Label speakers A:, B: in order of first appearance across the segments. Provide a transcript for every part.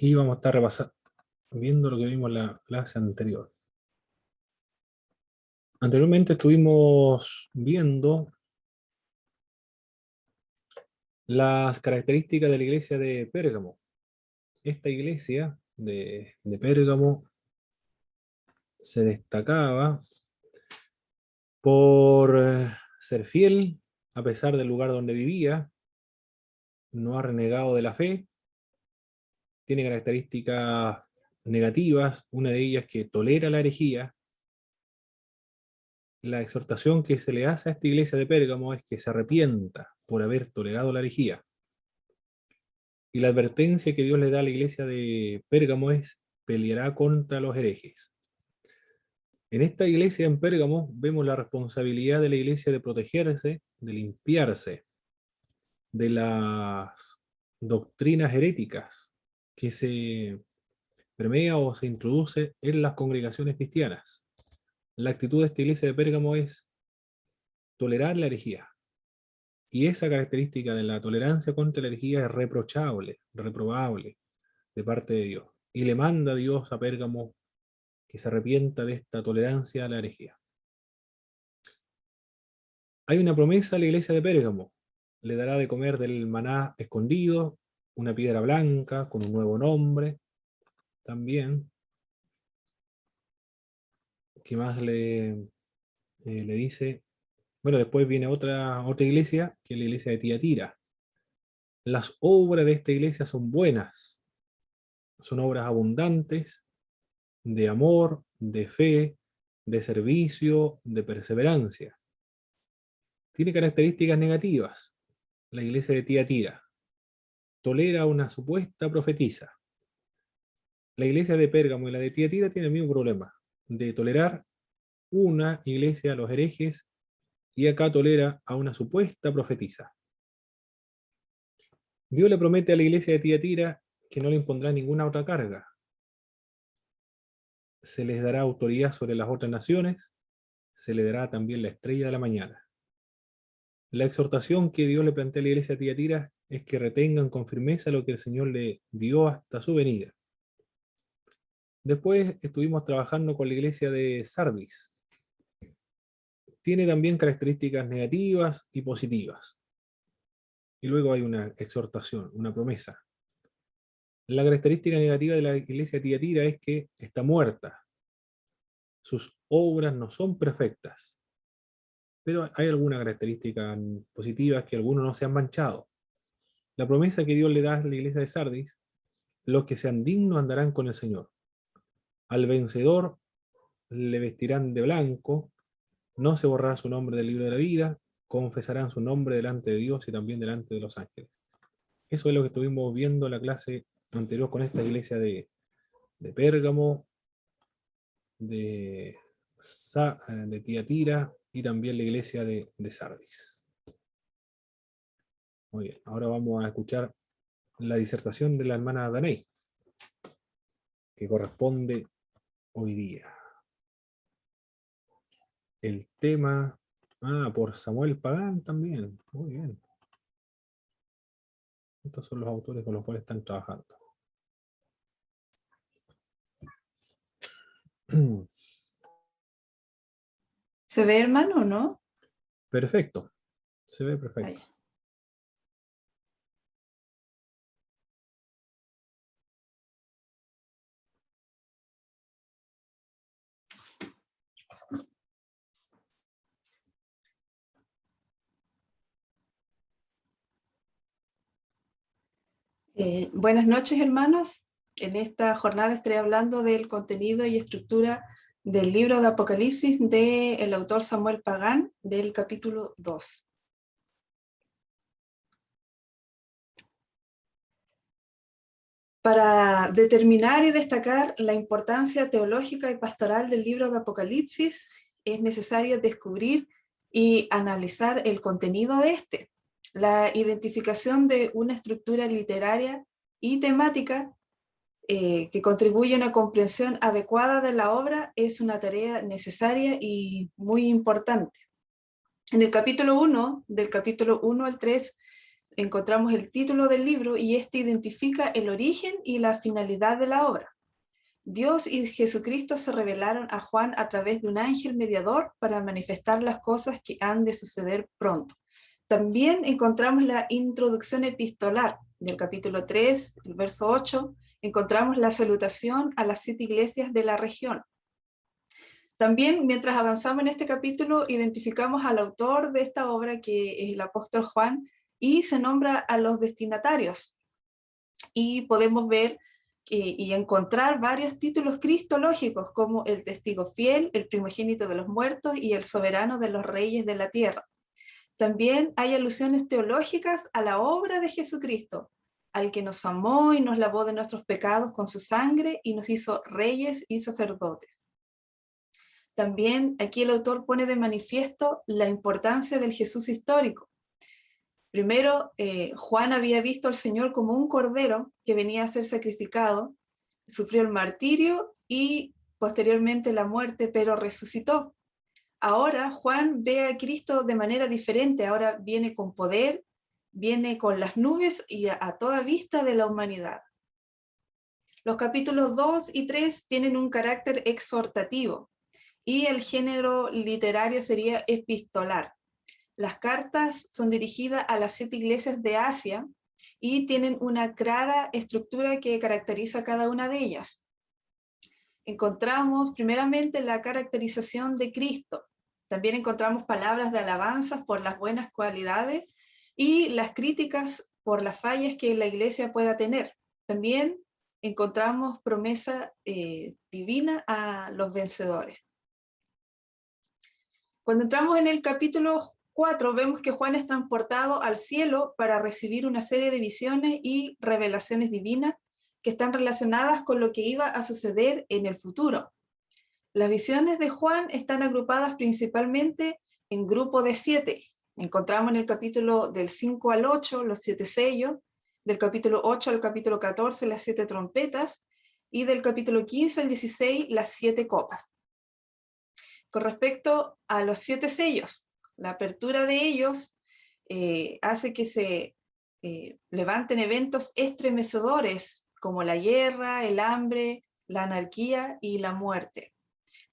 A: y vamos a estar repasando, viendo lo que vimos en la clase anterior. Anteriormente estuvimos viendo las características de la iglesia de Pérgamo. Esta iglesia de Pérgamo se destacaba por ser fiel a pesar del lugar donde vivía, no ha renegado de la fe, tiene características negativas, una de ellas que tolera la herejía. La exhortación que se le hace a esta iglesia de Pérgamo es que se arrepienta por haber tolerado la herejía. Y la advertencia que Dios le da a la iglesia de Pérgamo es: peleará contra los herejes. En esta iglesia en Pérgamo vemos la responsabilidad de la iglesia de protegerse, de limpiarse de las doctrinas heréticas que se permea o se introduce en las congregaciones cristianas. La actitud de esta iglesia de Pérgamo es tolerar la herejía. Y esa característica de la tolerancia contra la herejía es reprochable, reprobable de parte de Dios. Y le manda a Dios a Pérgamo que se arrepienta de esta tolerancia a la herejía. Hay una promesa a la iglesia de Pérgamo: le dará de comer del maná escondido, una piedra blanca con un nuevo nombre. También, ¿qué más le dice? Bueno, después viene otra iglesia, que es la iglesia de Tiatira. Las obras de esta iglesia son buenas, son obras abundantes, de amor, de fe, de servicio, de perseverancia. Tiene características negativas. La iglesia de Tiatira tolera una supuesta profetisa. La iglesia de Pérgamo y la de Tiatira tienen el mismo problema, de tolerar una iglesia a los herejes, y acá tolera a una supuesta profetisa. Dios le promete a la iglesia de Tiatira que no le impondrá ninguna otra carga. Se les dará autoridad sobre las otras naciones, se le dará también la estrella de la mañana. La exhortación que Dios le plantea a la iglesia de Tiatira es que retengan con firmeza lo que el Señor le dio hasta su venida. Después estuvimos trabajando con la iglesia de Sardis. Tiene también características negativas y positivas. Y luego hay una exhortación, una promesa. La característica negativa de la iglesia de Tiatira es que está muerta. Sus obras no son perfectas. Pero hay algunas características positivas, que algunos no se han manchado. La promesa que Dios le da a la iglesia de Sardis: los que sean dignos andarán con el Señor. Al vencedor le vestirán de blanco, no se borrará su nombre del libro de la vida, confesarán su nombre delante de Dios y también delante de los ángeles. Eso es lo que estuvimos viendo en la clase anterior con esta iglesia de Pérgamo, de Tiatira y también la iglesia de Sardis. Muy bien, ahora vamos a escuchar la disertación de la hermana Danei, que corresponde hoy día. El tema, por Samuel Pagán también. Muy bien. Estos son los autores con los cuales están trabajando.
B: ¿Se ve, hermano, o no?
A: Perfecto. Se ve perfecto.
B: Ahí. Buenas noches, hermanos. En esta jornada estaré hablando del contenido y estructura del libro de Apocalipsis del autor Samuel Pagán, del capítulo 2. Para determinar y destacar la importancia teológica y pastoral del libro de Apocalipsis, es necesario descubrir y analizar el contenido de este. La identificación de una estructura literaria y temática que contribuye a una comprensión adecuada de la obra es una tarea necesaria y muy importante. En el capítulo 1, del capítulo 1 al 3, encontramos el título del libro y este identifica el origen y la finalidad de la obra. Dios y Jesucristo se revelaron a Juan a través de un ángel mediador para manifestar las cosas que han de suceder pronto. También encontramos la introducción epistolar del capítulo 3, el verso 8, encontramos la salutación a las 7 iglesias de la región. También, mientras avanzamos en este capítulo, identificamos al autor de esta obra, que es el apóstol Juan, y se nombra a los destinatarios. Y podemos ver y encontrar varios títulos cristológicos, como el testigo fiel, el primogénito de los muertos y el soberano de los reyes de la tierra. También hay alusiones teológicas a la obra de Jesucristo, al que nos amó y nos lavó de nuestros pecados con su sangre y nos hizo reyes y sacerdotes. También aquí el autor pone de manifiesto la importancia del Jesús histórico. Primero, Juan había visto al Señor como un cordero que venía a ser sacrificado, sufrió el martirio y posteriormente la muerte, pero resucitó. Ahora Juan ve a Cristo de manera diferente, ahora viene con poder, viene con las nubes y a toda vista de la humanidad. Los capítulos 2 y 3 tienen un carácter exhortativo y el género literario sería epistolar. Las cartas son dirigidas a las 7 iglesias de Asia y tienen una clara estructura que caracteriza a cada una de ellas. Encontramos primeramente la caracterización de Cristo. También encontramos palabras de alabanza por las buenas cualidades y las críticas por las fallas que la iglesia pueda tener. También encontramos promesa divina a los vencedores. Cuando entramos en el capítulo 4, vemos que Juan es transportado al cielo para recibir una serie de visiones y revelaciones divinas que están relacionadas con lo que iba a suceder en el futuro. Las visiones de Juan están agrupadas principalmente en grupos de 7. Encontramos en el capítulo del 5 al 8 los 7 sellos, del capítulo 8 al capítulo 14 las 7 trompetas, y del capítulo 15 al 16 las 7 copas. Con respecto a los 7 sellos, la apertura de ellos hace que se levanten eventos estremecedores como la guerra, el hambre, la anarquía y la muerte.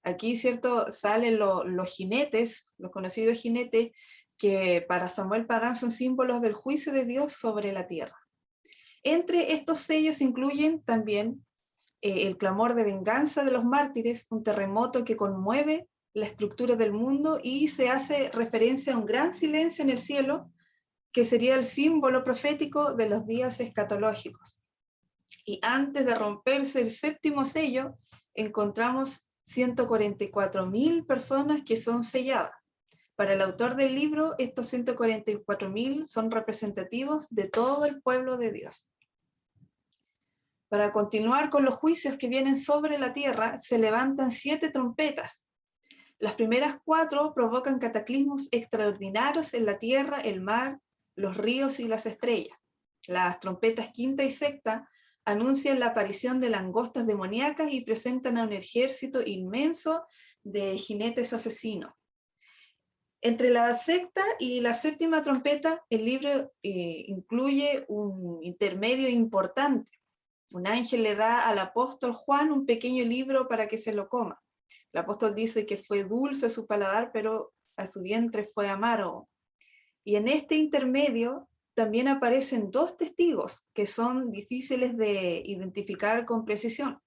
B: Aquí, ¿cierto?, salen los jinetes, los conocidos jinetes, que para Samuel Pagán son símbolos del juicio de Dios sobre la tierra. Entre estos sellos incluyen también el clamor de venganza de los mártires, un terremoto que conmueve la estructura del mundo, y se hace referencia a un gran silencio en el cielo, que sería el símbolo profético de los días escatológicos. Y antes de romperse el 7º sello, encontramos 144.000 personas que son selladas. Para el autor del libro, estos 144.000 son representativos de todo el pueblo de Dios. Para continuar con los juicios que vienen sobre la tierra, se levantan 7 trompetas. Las primeras 4 provocan cataclismos extraordinarios en la tierra, el mar, los ríos y las estrellas. Las trompetas quinta y sexta anuncian la aparición de langostas demoníacas y presentan a un ejército inmenso de jinetes asesinos. Entre la sexta y la 7ª trompeta, el libro incluye un intermedio importante. Un ángel le da al apóstol Juan un pequeño libro para que se lo coma. El apóstol dice que fue dulce su paladar, pero a su vientre fue amargo. Y en este intermedio también aparecen 2 testigos que son difíciles de identificar con precisión.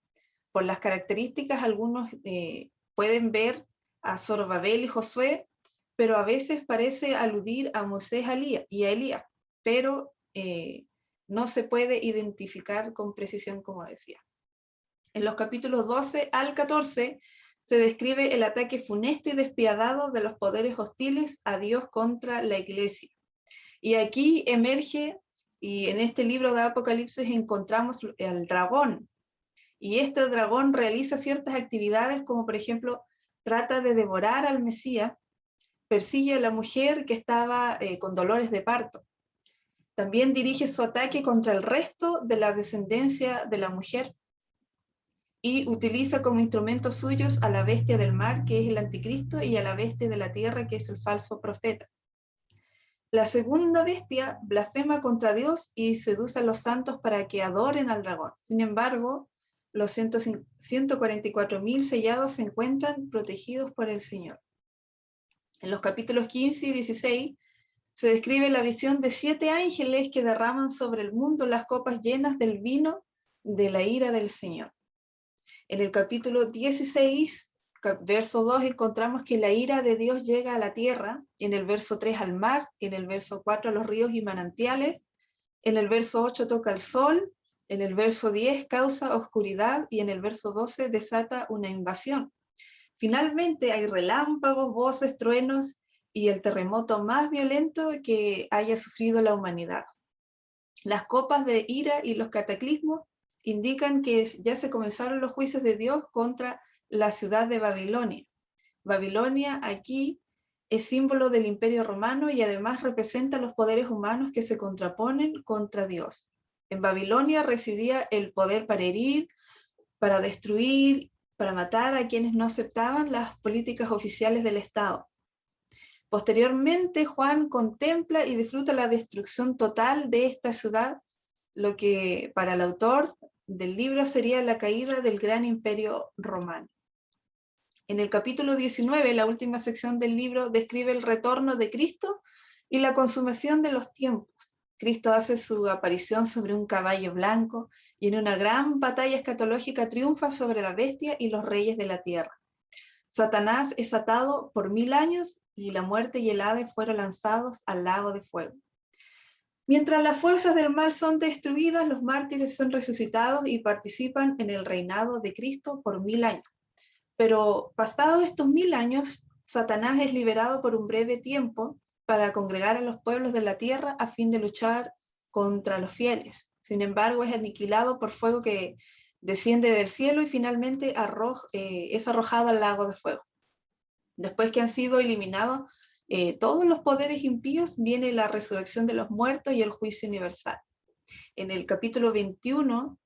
B: Por las características, algunos pueden ver a Zorobabel y Josué, pero a veces parece aludir a Moisés y a Elías, pero no se puede identificar con precisión, como decía. En los capítulos 12 al 14 se describe el ataque funesto y despiadado de los poderes hostiles a Dios contra la iglesia. Y aquí emerge, y en este libro de Apocalipsis encontramos al dragón. Y este dragón realiza ciertas actividades, como por ejemplo, trata de devorar al Mesías, persigue a la mujer que estaba con dolores de parto. También dirige su ataque contra el resto de la descendencia de la mujer y utiliza como instrumentos suyos a la bestia del mar, que es el anticristo, y a la bestia de la tierra, que es el falso profeta. La segunda bestia blasfema contra Dios y seduce a los santos para que adoren al dragón. Sin embargo, los 144.000 sellados se encuentran protegidos por el Señor. En los capítulos 15 y 16 se describe la visión de 7 ángeles que derraman sobre el mundo las copas llenas del vino de la ira del Señor. En el capítulo 16, verso 2, encontramos que la ira de Dios llega a la tierra, en el verso 3 al mar, en el verso 4 a los ríos y manantiales, en el verso 8 toca el sol, en el verso 10 causa oscuridad y en el verso 12 desata una invasión. Finalmente hay relámpagos, voces, truenos y el terremoto más violento que haya sufrido la humanidad. Las copas de ira y los cataclismos indican que ya se comenzaron los juicios de Dios contra la ciudad de Babilonia. Babilonia aquí es símbolo del Imperio Romano y además representa los poderes humanos que se contraponen contra Dios. En Babilonia residía el poder para herir, para destruir, para matar a quienes no aceptaban las políticas oficiales del Estado. Posteriormente, Juan contempla y disfruta la destrucción total de esta ciudad, lo que para el autor del libro sería la caída del gran imperio romano. En el capítulo 19, la última sección del libro, describe el retorno de Cristo y la consumación de los tiempos. Cristo hace su aparición sobre un caballo blanco y en una gran batalla escatológica triunfa sobre la bestia y los reyes de la tierra. Satanás es atado por 1000 años y la muerte y el Hades fueron lanzados al lago de fuego. Mientras las fuerzas del mal son destruidas, los mártires son resucitados y participan en el reinado de Cristo por 1000 años. Pero pasados estos 1000 años, Satanás es liberado por un breve tiempo para congregar a los pueblos de la tierra a fin de luchar contra los fieles. Sin embargo, es aniquilado por fuego que desciende del cielo y finalmente es arrojado al lago de fuego. Después que han sido eliminados todos los poderes impíos, viene la resurrección de los muertos y el juicio universal. En el capítulo 21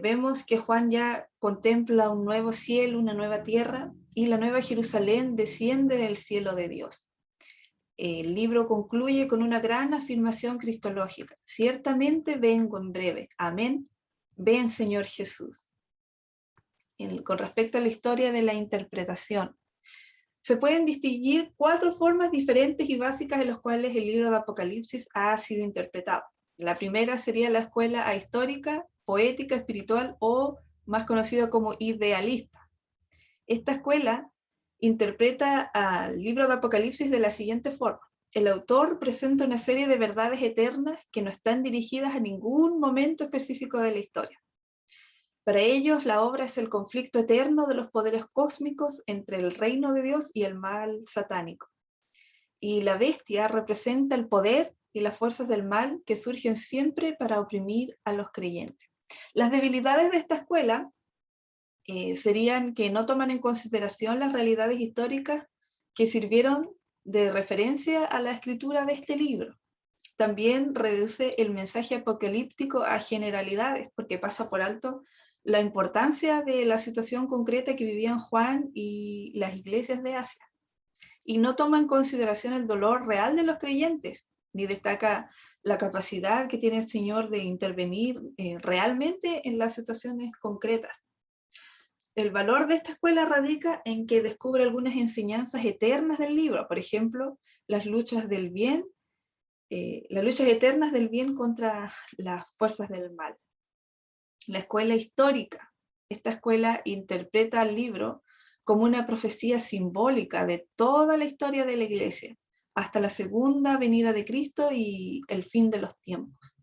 B: vemos que Juan ya contempla un nuevo cielo, una nueva tierra, y la nueva Jerusalén desciende del cielo de Dios. El libro concluye con una gran afirmación cristológica. Ciertamente vengo en breve. Amén. Ven, Señor Jesús. Con respecto a la historia de la interpretación, se pueden distinguir 4 formas diferentes y básicas en las cuales el libro de Apocalipsis ha sido interpretado. La primera sería la escuela ahistórica, poética, espiritual o más conocida como idealista. Esta escuela interpreta al libro de Apocalipsis de la siguiente forma. El autor presenta una serie de verdades eternas que no están dirigidas a ningún momento específico de la historia. Para ellos, la obra es el conflicto eterno de los poderes cósmicos entre el reino de Dios y el mal satánico. Y la bestia representa el poder y las fuerzas del mal que surgen siempre para oprimir a los creyentes. Las debilidades de esta escuela serían que no toman en consideración las realidades históricas que sirvieron de referencia a la escritura de este libro. También reduce el mensaje apocalíptico a generalidades, porque pasa por alto la importancia de la situación concreta que vivían Juan y las iglesias de Asia. Y no toma en consideración el dolor real de los creyentes, ni destaca la capacidad que tiene el Señor de intervenir realmente en las situaciones concretas. El valor de esta escuela radica en que descubre algunas enseñanzas eternas del libro, por ejemplo, las luchas eternas del bien contra las fuerzas del mal. La escuela histórica. Esta escuela interpreta el libro como una profecía simbólica de toda la historia de la Iglesia, hasta la segunda venida de Cristo y el fin de los tiempos.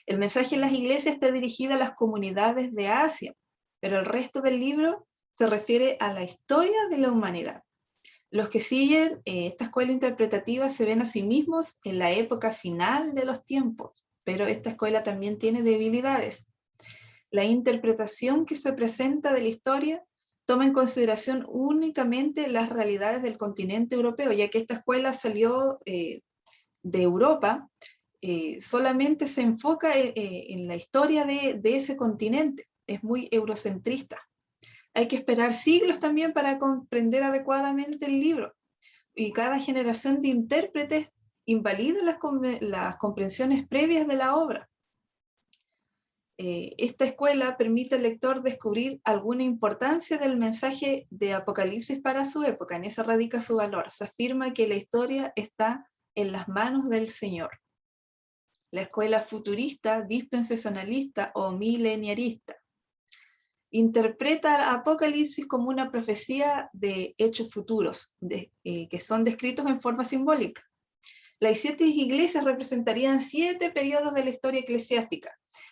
B: El mensaje en las iglesias está dirigido a las comunidades de Asia, pero el resto del libro se refiere a la historia de la humanidad. Los que siguen esta escuela interpretativa se ven a sí mismos en la época final de los tiempos, pero esta escuela también tiene debilidades. La interpretación que se presenta de la historia toma en consideración únicamente las realidades del continente europeo, ya que esta escuela salió de Europa, solamente se enfoca en la historia de ese continente, es muy eurocentrista. Hay que esperar siglos también para comprender adecuadamente el libro, y cada generación de intérpretes invalida las comprensiones previas de la obra. Esta escuela permite al lector descubrir alguna importancia del mensaje de Apocalipsis para su época. En eso radica su valor. Se afirma que la historia está en las manos del Señor. La escuela futurista, dispensacionalista o mileniarista interpreta Apocalipsis como una profecía de hechos futuros, que son descritos en forma simbólica. Las 7 iglesias representarían 7 periodos de la historia eclesiástica,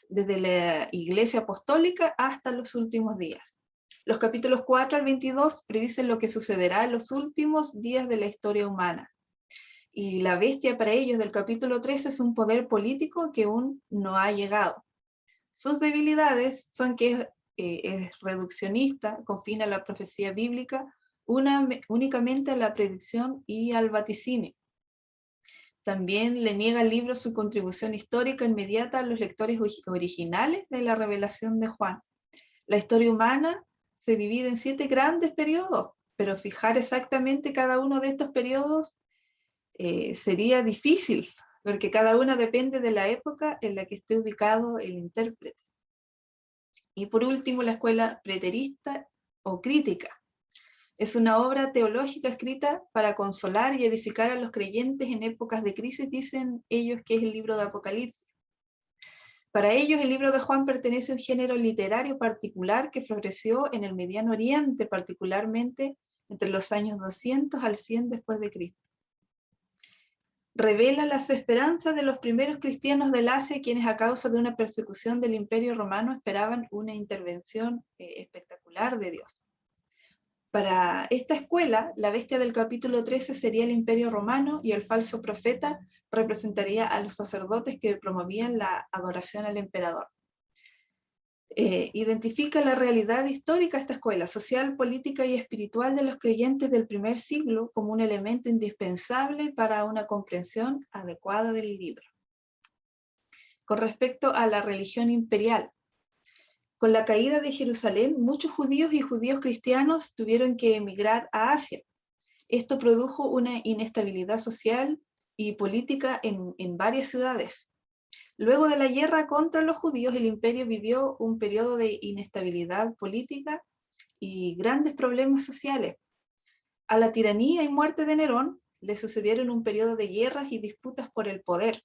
B: desde la iglesia apostólica hasta los últimos días. Los capítulos 4 al 22 predicen lo que sucederá en los últimos días de la historia humana. Y la bestia para ellos del capítulo 13 es un poder político que aún no ha llegado. Sus debilidades son que es reduccionista, confina la profecía bíblica únicamente a la predicción y al vaticinio. También le niega al libro su contribución histórica inmediata a los lectores originales de la revelación de Juan. La historia humana se divide en 7 grandes periodos, pero fijar exactamente cada uno de estos periodos sería difícil, porque cada una depende de la época en la que esté ubicado el intérprete. Y por último, la escuela preterista o crítica. Es una obra teológica escrita para consolar y edificar a los creyentes en épocas de crisis, dicen ellos que es el libro de Apocalipsis. Para ellos, el libro de Juan pertenece a un género literario particular que floreció en el Mediano Oriente, particularmente entre los años 200 al 100 después de Cristo. Revela las esperanzas de los primeros cristianos del Asia, quienes a causa de una persecución del Imperio Romano esperaban una intervención espectacular de Dios. Para esta escuela, la bestia del capítulo 13 sería el Imperio Romano y el falso profeta representaría a los sacerdotes que promovían la adoración al emperador. Identifica la realidad histórica esta escuela, social, política y espiritual de los creyentes del primer siglo como un elemento indispensable para una comprensión adecuada del libro. Con respecto a la religión imperial, con la caída de Jerusalén, muchos judíos y judíos cristianos tuvieron que emigrar a Asia. Esto produjo una inestabilidad social y política en varias ciudades. Luego de la guerra contra los judíos, el imperio vivió un periodo de inestabilidad política y grandes problemas sociales. A la tiranía y muerte de Nerón le sucedieron un periodo de guerras y disputas por el poder.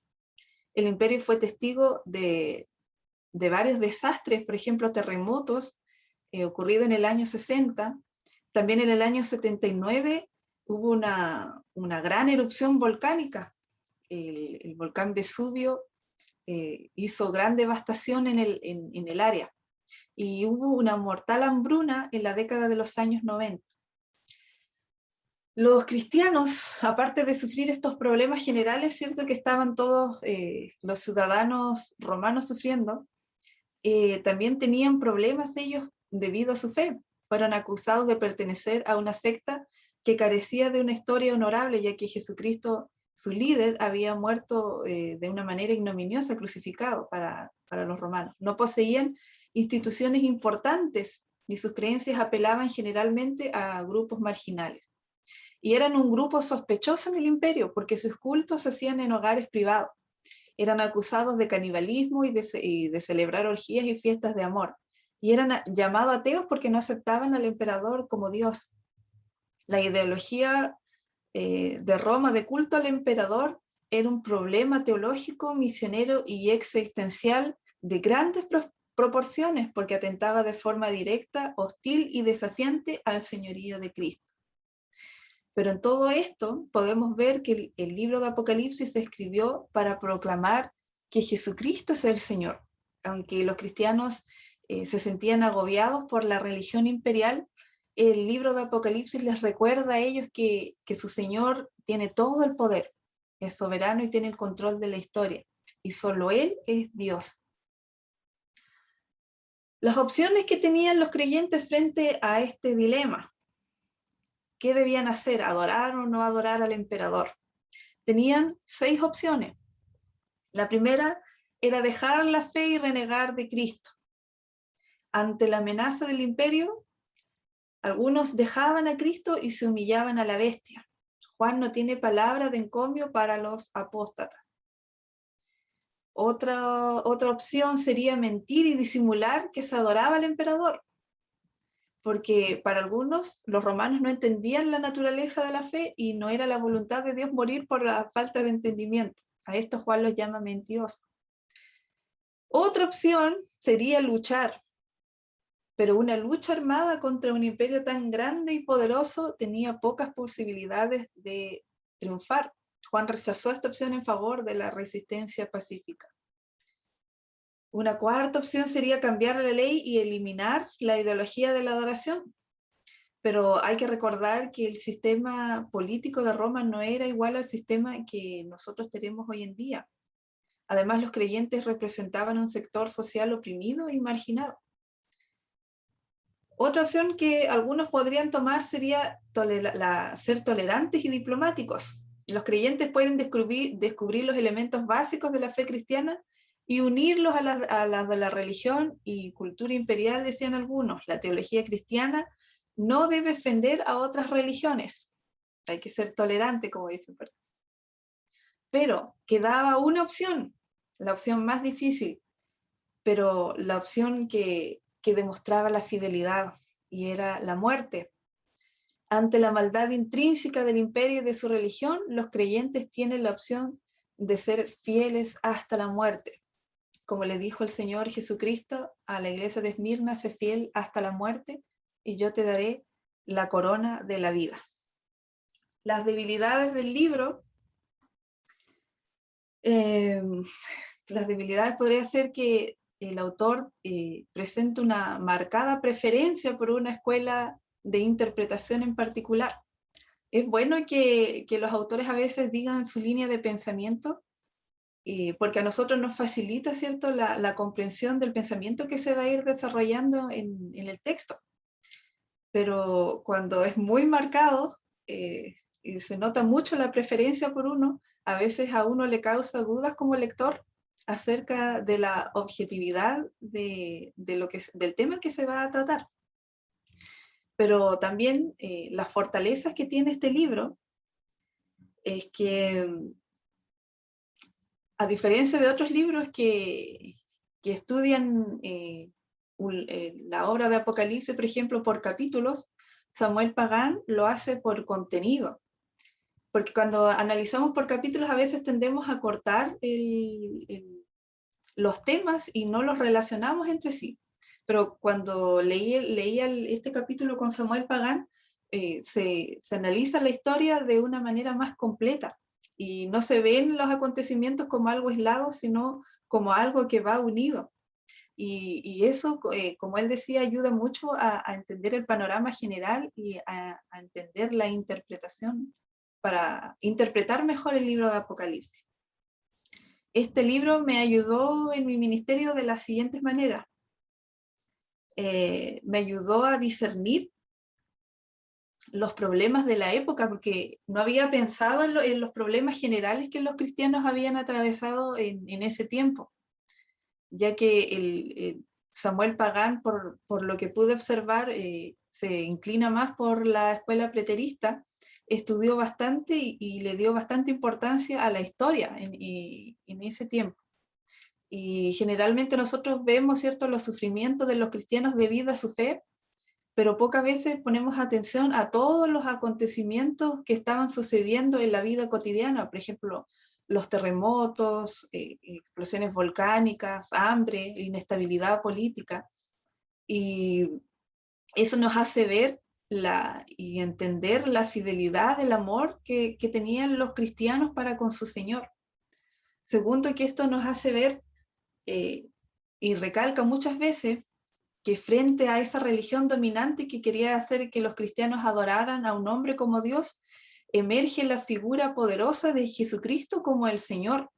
B: El imperio fue testigo de varios desastres, por ejemplo, terremotos ocurridos en el año 60. También en el año 79 hubo una gran erupción volcánica. El volcán Vesubio hizo gran devastación en el área. Y hubo una mortal hambruna en la década de los años 90. Los cristianos, aparte de sufrir estos problemas generales, cierto que estaban todos los ciudadanos romanos sufriendo, también tenían problemas ellos debido a su fe. Fueron acusados de pertenecer a una secta que carecía de una historia honorable, ya que Jesucristo, su líder, había muerto de una manera ignominiosa, crucificado para los romanos. No poseían instituciones importantes y sus creencias apelaban generalmente a grupos marginales. Y eran un grupo sospechoso en el imperio, porque sus cultos se hacían en hogares privados. Eran acusados de canibalismo y de celebrar orgías y fiestas de amor. Y eran llamados ateos porque no aceptaban al emperador como Dios. La ideología de Roma de culto al emperador era un problema teológico, misionero y existencial de grandes proporciones, porque atentaba de forma directa, hostil y desafiante al señorío de Cristo. Pero en todo esto podemos ver que el libro de Apocalipsis se escribió para proclamar que Jesucristo es el Señor. Aunque los cristianos se sentían agobiados por la religión imperial, el libro de Apocalipsis les recuerda a ellos que su Señor tiene todo el poder, es soberano y tiene el control de la historia, y solo Él es Dios. Las opciones que tenían los creyentes frente a este dilema: ¿qué debían hacer? ¿Adorar o no adorar al emperador? Tenían 6 opciones. La primera era dejar la fe y renegar de Cristo. Ante la amenaza del imperio, algunos dejaban a Cristo y se humillaban a la bestia. Juan no tiene palabra de encomio para los apóstatas. Otra opción sería mentir y disimular que se adoraba al emperador, porque para algunos los romanos no entendían la naturaleza de la fe y no era la voluntad de Dios morir por la falta de entendimiento. A esto Juan los llama mentirosos. Otra opción sería luchar, pero una lucha armada contra un imperio tan grande y poderoso tenía pocas posibilidades de triunfar. Juan rechazó esta opción en favor de la resistencia pacífica. Una cuarta opción sería cambiar la ley y eliminar la ideología de la adoración. Pero hay que recordar que el sistema político de Roma no era igual al sistema que nosotros tenemos hoy en día. Además, los creyentes representaban un sector social oprimido y marginado. Otra opción que algunos podrían tomar sería ser tolerantes y diplomáticos. Los creyentes pueden descubrir los elementos básicos de la fe cristiana y unirlos a las de la religión y cultura imperial, decían algunos. La teología cristiana no debe ofender a otras religiones. Hay que ser tolerante, como dicen. Pero quedaba una opción, la opción más difícil, pero la opción que demostraba la fidelidad, y era la muerte. Ante la maldad intrínseca del imperio y de su religión, los creyentes tienen la opción de ser fieles hasta la muerte. Como le dijo el Señor Jesucristo a la iglesia de Esmirna, sé fiel hasta la muerte y yo te daré la corona de la vida. Las debilidades del libro, las debilidades podría ser que el autor presenta una marcada preferencia por una escuela de interpretación en particular. Es bueno que los autores a veces digan su línea de pensamiento, porque a nosotros nos facilita, ¿cierto?, la comprensión del pensamiento que se va a ir desarrollando en el texto. Pero cuando es muy marcado, y se nota mucho la preferencia por uno, a veces a uno le causa dudas como lector acerca de la objetividad del tema que se va a tratar. Pero también las fortalezas que tiene este libro es que, a diferencia de otros libros que estudian la obra de Apocalipsis, por ejemplo, por capítulos, Samuel Pagán lo hace por contenido. Porque cuando analizamos por capítulos a veces tendemos a cortar los temas y no los relacionamos entre sí. Pero cuando leía este capítulo con Samuel Pagán, se analiza la historia de una manera más completa y no se ven los acontecimientos como algo aislado, sino como algo que va unido. Y eso, como él decía, ayuda mucho a entender el panorama general y a entender la interpretación, para interpretar mejor el libro de Apocalipsis. Este libro me ayudó en mi ministerio de la siguiente manera. Me ayudó a discernir los problemas de la época, porque no había pensado en los problemas generales que los cristianos habían atravesado en ese tiempo, ya que Samuel Pagán, por lo que pude observar, se inclina más por la escuela preterista, estudió bastante y le dio bastante importancia a la historia en ese tiempo. Y generalmente nosotros vemos, ¿cierto?, los sufrimientos de los cristianos debido a su fe, pero pocas veces ponemos atención a todos los acontecimientos que estaban sucediendo en la vida cotidiana, por ejemplo, los terremotos, explosiones volcánicas, hambre, inestabilidad política, y eso nos hace ver y entender la fidelidad, el amor que tenían los cristianos para con su Señor. Segundo, que esto nos hace ver y recalca muchas veces que frente a esa religión dominante que quería hacer que los cristianos adoraran a un hombre como Dios, emerge la figura poderosa de Jesucristo como el Señor,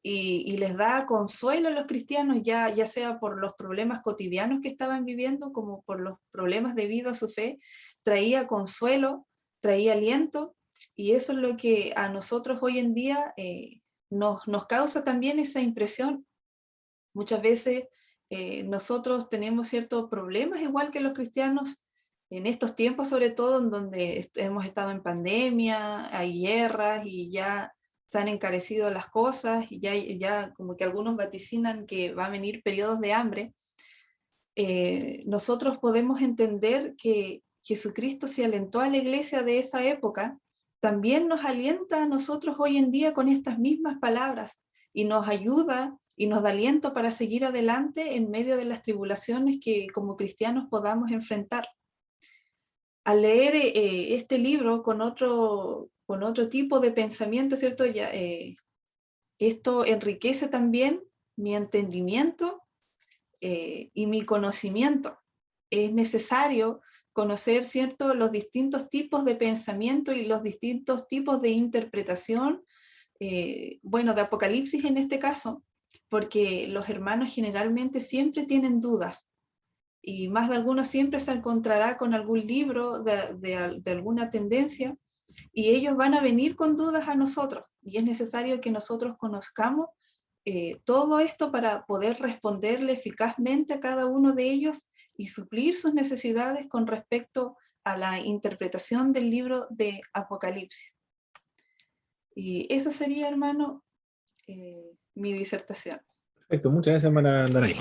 B: y les da consuelo a los cristianos, ya sea por los problemas cotidianos que estaban viviendo, como por los problemas debido a su fe. Traía consuelo, traía aliento, y eso es lo que a nosotros hoy en día nos causa también esa impresión. Muchas veces nosotros tenemos ciertos problemas, igual que los cristianos, En estos tiempos, sobre todo, en donde hemos estado en pandemia, hay guerras y ya se han encarecido las cosas y ya como que algunos vaticinan que va a venir periodos de hambre, nosotros podemos entender que Jesucristo se alentó a la iglesia de esa época, también nos alienta a nosotros hoy en día con estas mismas palabras y nos ayuda y nos da aliento para seguir adelante en medio de las tribulaciones que como cristianos podamos enfrentar. Al leer este libro con otro tipo de pensamiento, ¿cierto? Esto enriquece también mi entendimiento y mi conocimiento. Es necesario conocer, ¿cierto?, los distintos tipos de pensamiento y los distintos tipos de interpretación, bueno, de Apocalipsis en este caso, porque los hermanos generalmente siempre tienen dudas y más de alguno siempre se encontrará con algún libro de alguna tendencia y ellos van a venir con dudas a nosotros y es necesario que nosotros conozcamos todo esto para poder responderle eficazmente a cada uno de ellos y suplir sus necesidades con respecto a la interpretación del libro de Apocalipsis. Y eso sería, hermano, mi disertación.
A: Perfecto, muchas gracias, hermana Danay.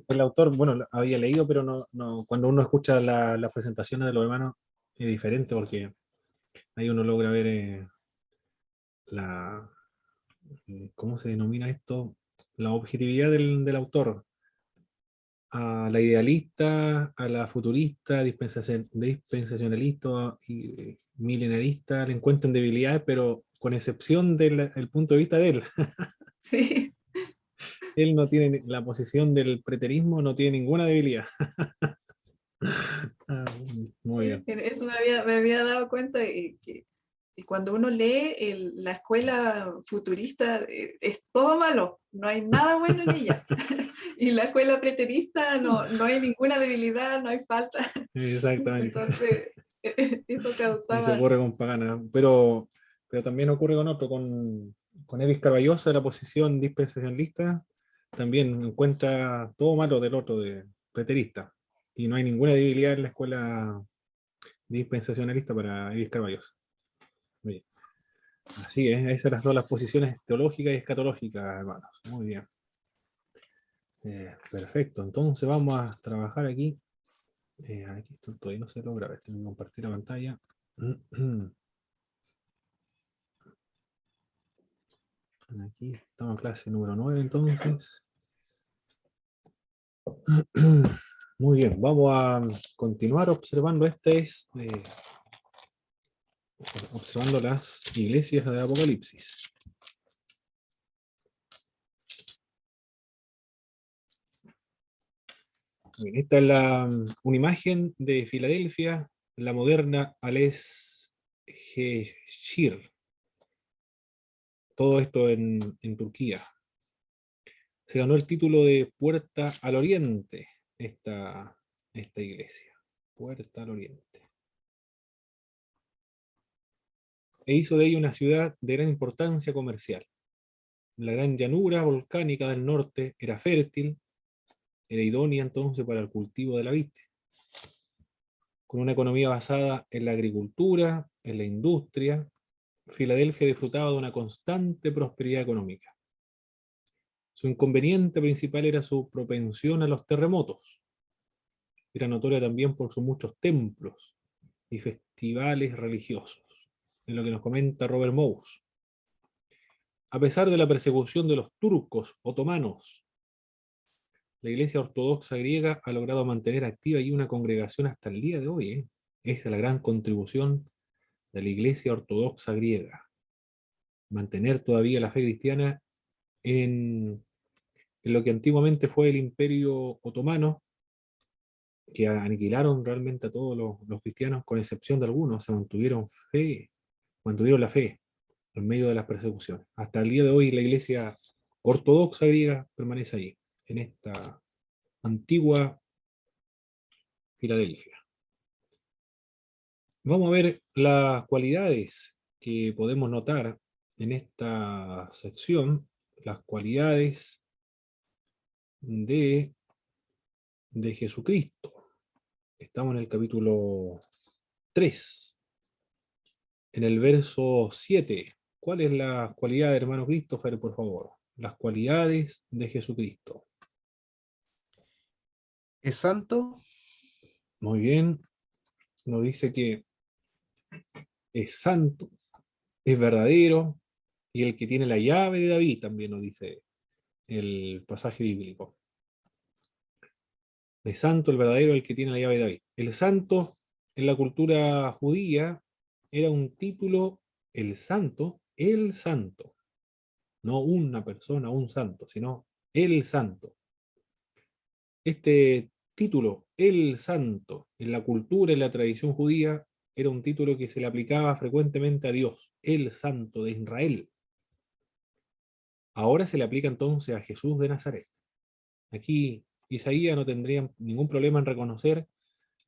A: El autor, bueno, lo había leído, pero cuando uno escucha las presentaciones de los hermanos es diferente porque ahí uno logra ver ¿cómo se denomina esto? La objetividad del autor. A la idealista, a la futurista, dispensacionalista y milenarista le encuentran debilidades, pero con excepción del punto de vista de él.
B: Sí,
A: Él no tiene la posición del preterismo, no tiene ninguna debilidad. Ah, muy
B: sí,
A: bien.
B: eso me había dado cuenta y cuando uno lee la escuela futurista es todo malo, no hay nada bueno en ella. Y la escuela preterista no hay ninguna debilidad, no hay falta.
A: Exactamente.
B: Entonces, eso
A: Y se
B: causaba,
A: ocurre con Pagana. Pero también ocurre con otro, con Evis Carballosa, la posición dispensacionalista, también encuentra todo malo del otro, de preterista. Y no hay ninguna debilidad en la escuela dispensacionalista para Evis Carballosa. Bien. Así es, esas son las posiciones teológicas y escatológicas, hermanos. Muy bien. Perfecto, entonces vamos a trabajar aquí. Aquí esto todavía no se logra ver, tengo que compartir la pantalla. Aquí estamos en clase número 9 entonces. Muy bien, vamos a continuar observando. Observando las iglesias de Apocalipsis. Bien, esta es una imagen de Filadelfia, la moderna Ales Geshir. Todo esto en Turquía. Se ganó el título de Puerta al Oriente, esta iglesia. Puerta al Oriente. E hizo de ella una ciudad de gran importancia comercial. La gran llanura volcánica del norte era fértil, era idónea entonces para el cultivo de la vid. Con una economía basada en la agricultura, en la industria, Filadelfia disfrutaba de una constante prosperidad económica. Su inconveniente principal era su propensión a los terremotos. Era notoria también por sus muchos templos y festivales religiosos, en lo que nos comenta Robert Mous. A pesar de la persecución de los turcos otomanos, la Iglesia Ortodoxa griega ha logrado mantener activa allí una congregación hasta el día de hoy. Esa es la gran contribución de la Iglesia Ortodoxa griega. Mantener todavía la fe cristiana en lo que antiguamente fue el Imperio Otomano, que aniquilaron realmente a todos los cristianos, con excepción de algunos, se mantuvieron la fe en medio de las persecuciones. Hasta el día de hoy la Iglesia Ortodoxa griega permanece allí, en esta antigua Filadelfia. Vamos a ver las cualidades que podemos notar en esta sección, las cualidades de Jesucristo. Estamos en el capítulo 3, en el verso 7. ¿Cuál es la cualidad, hermano Christopher, por favor? Las cualidades de Jesucristo.
C: Es santo,
A: Muy bien. Nos dice que es santo, es verdadero, y el que tiene la llave de David, también nos dice el pasaje bíblico. Es santo, el verdadero, el que tiene la llave de David. El santo en la cultura judía era un título, el santo, no una persona, un santo, sino el santo. Este título, el santo, en la cultura, en la tradición judía, era un título que se le aplicaba frecuentemente a Dios, el santo de Israel. Ahora se le aplica entonces a Jesús de Nazaret. Aquí Isaías no tendría ningún problema en reconocer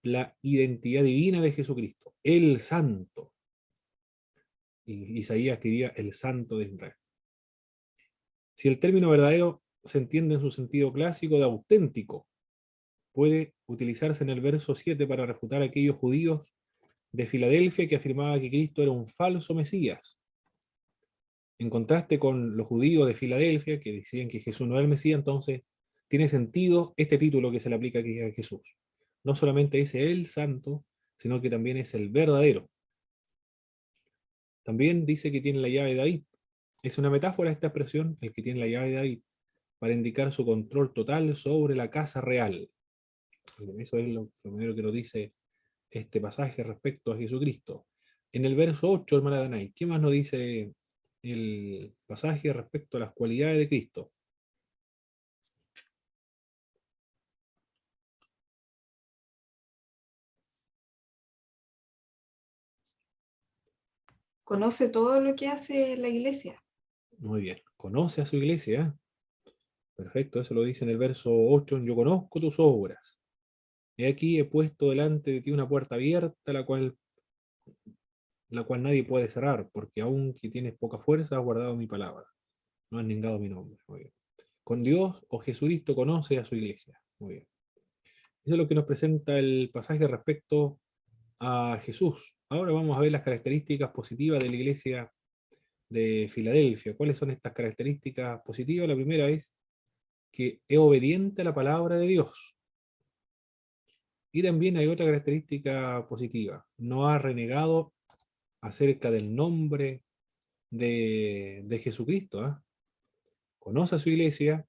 A: la identidad divina de Jesucristo, el santo. Y Isaías escribía el santo de Israel. Si el término verdadero se entiende en su sentido clásico de auténtico, puede utilizarse en el verso 7 para refutar a aquellos judíos de Filadelfia que afirmaba que Cristo era un falso Mesías. En contraste con los judíos de Filadelfia que decían que Jesús no era el Mesías, entonces tiene sentido este título que se le aplica aquí a Jesús. No solamente es el santo, sino que también es el verdadero. También dice que tiene la llave de David. Es una metáfora esta expresión, el que tiene la llave de David, para indicar su control total sobre la casa real. Eso es lo primero que nos dice este pasaje respecto a Jesucristo. En el verso 8, hermana Danay, ¿qué más nos dice el pasaje respecto a las cualidades de Cristo?
B: Conoce todo lo que hace la iglesia.
A: Muy bien, conoce a su iglesia. Perfecto, eso lo dice en el verso 8, yo conozco tus obras. He aquí he puesto delante de ti una puerta abierta, la cual nadie puede cerrar, porque aunque tienes poca fuerza, has guardado mi palabra. No has negado mi nombre. Muy bien. Con Dios o Jesucristo conoce a su iglesia. Muy bien. Eso es lo que nos presenta el pasaje respecto a Jesús. Ahora vamos a ver las características positivas de la iglesia de Filadelfia. ¿Cuáles son estas características positivas? La primera es que es obediente a la palabra de Dios. Y también hay otra característica positiva. No ha renegado acerca del nombre de Jesucristo. ¿Eh? Conoce a su iglesia,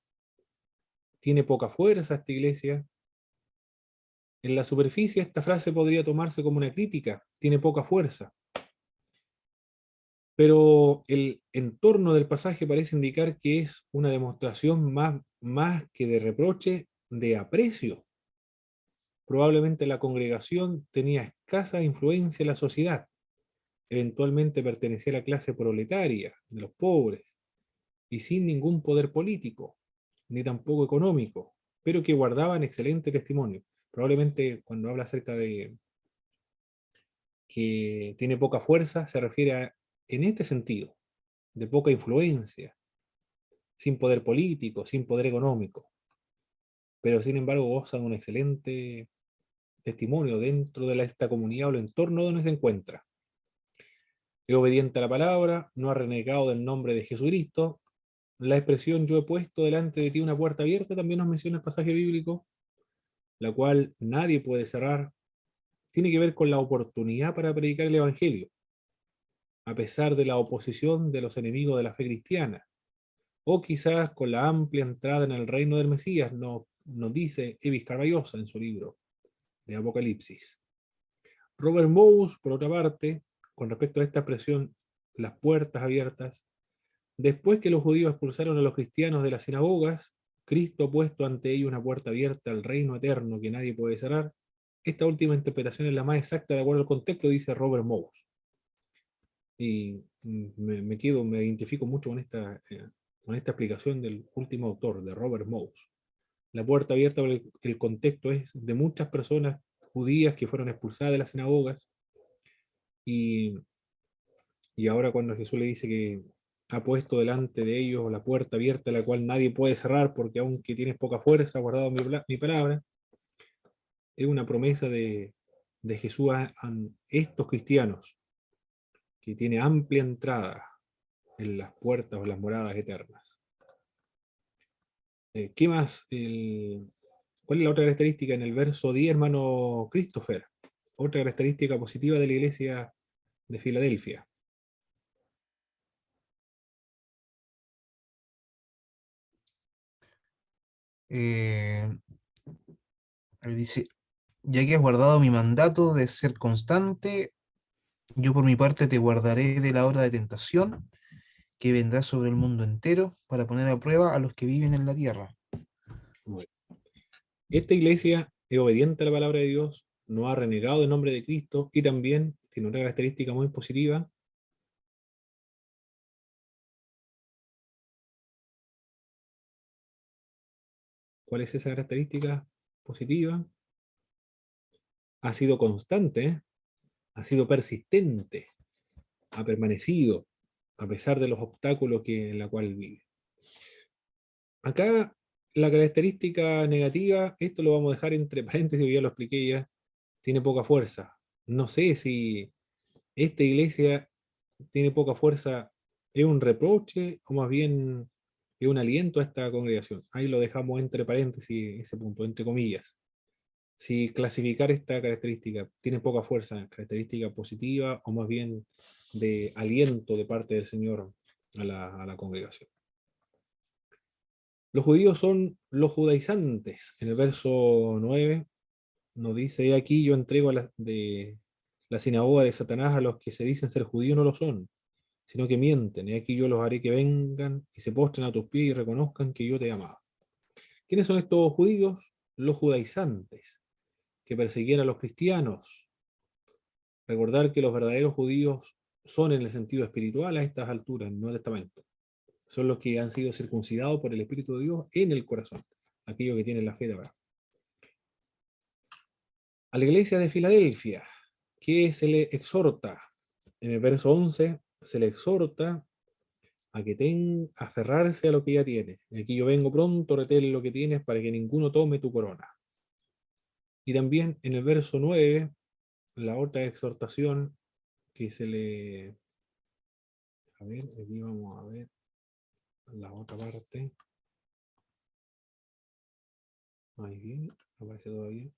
A: tiene poca fuerza esta iglesia. En la superficie esta frase podría tomarse como una crítica, tiene poca fuerza. Pero el entorno del pasaje parece indicar que es una demostración más que de reproche, de aprecio. Probablemente la congregación tenía escasa influencia en la sociedad, eventualmente pertenecía a la clase proletaria, de los pobres, y sin ningún poder político, ni tampoco económico, pero que guardaban excelente testimonio. Probablemente cuando habla acerca de que tiene poca fuerza, se refiere en este sentido, de poca influencia, sin poder político, sin poder económico, pero sin embargo goza de un excelente testimonio dentro de esta comunidad o el entorno donde se encuentra. Es obediente a la palabra, no ha renegado del nombre de Jesucristo. La expresión yo he puesto delante de ti una puerta abierta también nos menciona el pasaje bíblico, la cual nadie puede cerrar. Tiene que ver con la oportunidad para predicar el Evangelio, a pesar de la oposición de los enemigos de la fe cristiana, o quizás con la amplia entrada en el reino del Mesías, nos dice Evis Carballosa en su libro de Apocalipsis. Robert Mose, por otra parte, con respecto a esta expresión, las puertas abiertas, después que los judíos expulsaron a los cristianos de las sinagogas, Cristo ha puesto ante ellos una puerta abierta al reino eterno que nadie puede cerrar. Esta última interpretación es la más exacta de acuerdo al contexto, dice Robert Mose. Y me identifico mucho con esta explicación del último autor, de Robert Mose. La puerta abierta, el contexto es de muchas personas judías que fueron expulsadas de las sinagogas, y ahora cuando Jesús le dice que ha puesto delante de ellos la puerta abierta, la cual nadie puede cerrar, porque aunque tienes poca fuerza, ha guardado mi palabra, es una promesa de Jesús a estos cristianos, que tiene amplia entrada en las puertas o las moradas eternas. ¿Qué más? ¿Cuál es la otra característica en el verso 10, hermano Christopher? Otra característica positiva de la iglesia de Filadelfia.
C: Eh, Él dice, ya que has guardado mi mandato de ser constante, yo por mi parte te guardaré de la hora de tentación que vendrá sobre el mundo entero para poner a prueba a los que viven en la tierra.
A: Bueno, esta iglesia es obediente a la palabra de Dios, no ha renegado el nombre de Cristo y también tiene una característica muy positiva. ¿Cuál es esa característica positiva? Ha sido constante, ha sido persistente, ha permanecido a pesar de los obstáculos en la cual vive. Acá la característica negativa, esto lo vamos a dejar entre paréntesis, ya lo expliqué ya, tiene poca fuerza. No sé si esta iglesia tiene poca fuerza, es un reproche o más bien es un aliento a esta congregación. Ahí lo dejamos entre paréntesis, ese punto, entre comillas. Si clasificar esta característica, tiene poca fuerza, característica positiva o más bien de aliento de parte del Señor a la congregación. Los judíos son los judaizantes. En el verso 9 nos dice, aquí yo entrego de la sinagoga de Satanás a los que se dicen ser judíos no lo son, sino que mienten. Y aquí yo los haré que vengan y se postren a tus pies y reconozcan que yo te he amado. ¿Quiénes son estos judíos? Los judaizantes, que perseguían a los cristianos. Recordar que los verdaderos judíos son en el sentido espiritual a estas alturas, en el Nuevo Testamento. Son los que han sido circuncidados por el Espíritu de Dios en el corazón, aquellos que tienen la fe de Abraham. A la iglesia de Filadelfia, que se le exhorta, en el verso 11, se le exhorta a que aferrarse a lo que ya tiene. Aquí yo vengo pronto, retén lo que tienes para que ninguno tome tu corona. Y también en el verso 9, la otra exhortación que se le... A ver, aquí vamos a ver la otra parte. Ahí bien, aparece todavía.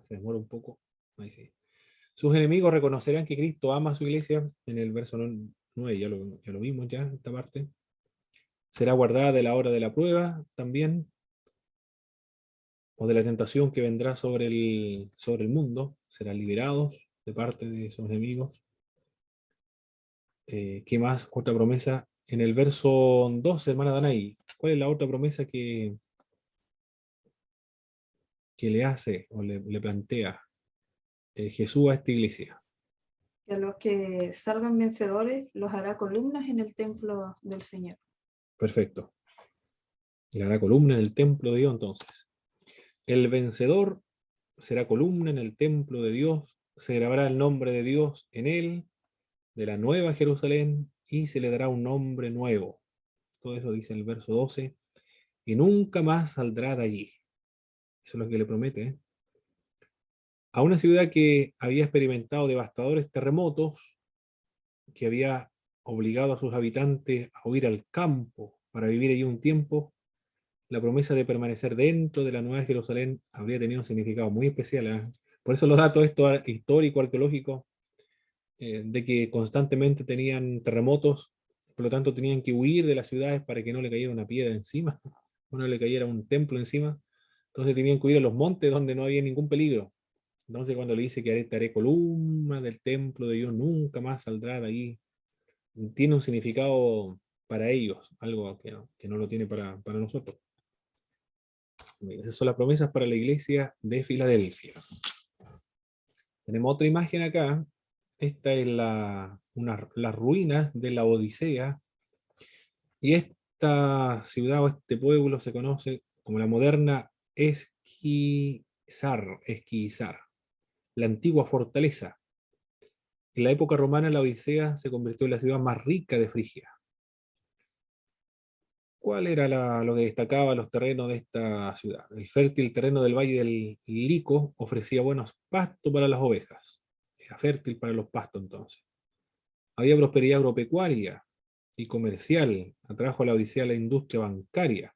A: Se demora un poco. Ahí sí. Sus enemigos reconocerán que Cristo ama a su iglesia. En el verso 9 ya lo vimos ya, esta parte. Será guardada de la hora de la prueba también, o de la tentación que vendrá sobre el mundo. Serán liberados de parte de sus enemigos. ¿Qué más? Otra promesa. En el verso 12, hermana Danay, ¿cuál es la otra promesa que le hace o le plantea Jesús a esta iglesia?
B: Que a los que salgan vencedores los hará columnas en el templo del Señor.
A: Perfecto. Le hará columna en el templo de Dios entonces. El vencedor será columna en el templo de Dios, se grabará el nombre de Dios en él, de la nueva Jerusalén, y se le dará un nombre nuevo. Todo eso dice el verso 12, y nunca más saldrá de allí. Eso es lo que le promete, ¿eh? A una ciudad que había experimentado devastadores terremotos, que había obligado a sus habitantes a huir al campo para vivir allí un tiempo, la promesa de permanecer dentro de la Nueva Jerusalén habría tenido un significado muy especial, ¿eh? Por eso los datos históricos, arqueológicos, de que constantemente tenían terremotos, por lo tanto tenían que huir de las ciudades para que no le cayera una piedra encima, o no le cayera un templo encima. Entonces tenían que huir a los montes donde no había ningún peligro. Entonces cuando le dice que te haré columna del templo de Dios, nunca más saldrá de ahí, tiene un significado para ellos, algo que no lo tiene para nosotros. Esas son las promesas para la iglesia de Filadelfia. Tenemos otra imagen acá. Esta es las ruinas de la Odisea. Y esta ciudad o este pueblo se conoce como la moderna Esquizar, la antigua fortaleza. En la época romana la Odisea se convirtió en la ciudad más rica de Frigia. ¿Cuál era lo que destacaba los terrenos de esta ciudad? El fértil terreno del Valle del Lico ofrecía buenos pastos para las ovejas. Era fértil para los pastos entonces. Había prosperidad agropecuaria y comercial. Atrajo a la Odisea la industria bancaria.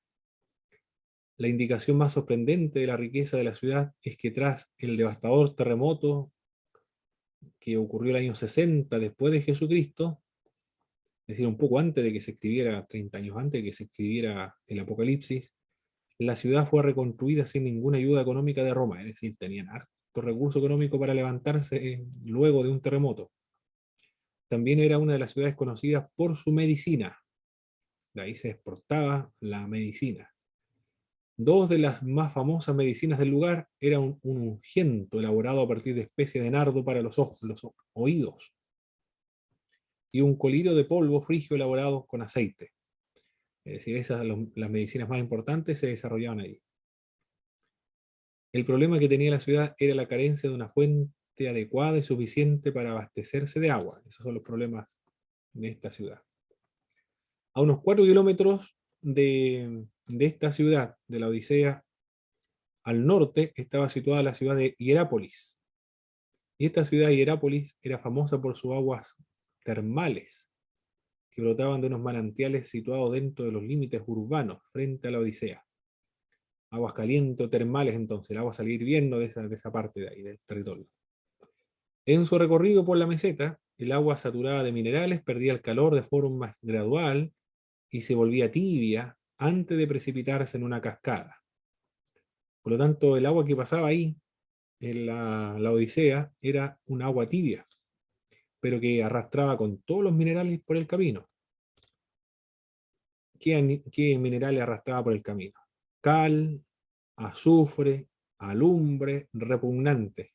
A: La indicación más sorprendente de la riqueza de la ciudad es que tras el devastador terremoto que ocurrió el año 60 después de Jesucristo, es decir, un poco antes de que se escribiera, 30 años antes de que se escribiera el Apocalipsis, la ciudad fue reconstruida sin ninguna ayuda económica de Roma, es decir, tenían harto recurso económico para levantarse luego de un terremoto. También era una de las ciudades conocidas por su medicina. De ahí se exportaba la medicina. Dos de las más famosas medicinas del lugar eran un ungüento elaborado a partir de especies de nardo para los ojos, los oídos, y un colirio de polvo frigio elaborado con aceite. Es decir, las medicinas más importantes se desarrollaban ahí. El problema que tenía la ciudad era la carencia de una fuente adecuada y suficiente para abastecerse de agua. Esos son los problemas de esta ciudad. A unos 4 kilómetros de esta ciudad, de la Odisea, al norte estaba situada la ciudad de Hierápolis. Y esta ciudad de Hierápolis era famosa por sus aguas termales, que brotaban de unos manantiales situados dentro de los límites urbanos, frente a la Odisea. Aguas calientes o termales entonces, el agua salía hirviendo de esa parte de ahí, del territorio. En su recorrido por la meseta, el agua saturada de minerales perdía el calor de forma gradual y se volvía tibia antes de precipitarse en una cascada. Por lo tanto, el agua que pasaba ahí, en la Odisea, era un agua tibia, pero que arrastraba con todos los minerales por el camino. ¿Qué minerales arrastraba por el camino? Cal, azufre, alumbre, repugnante.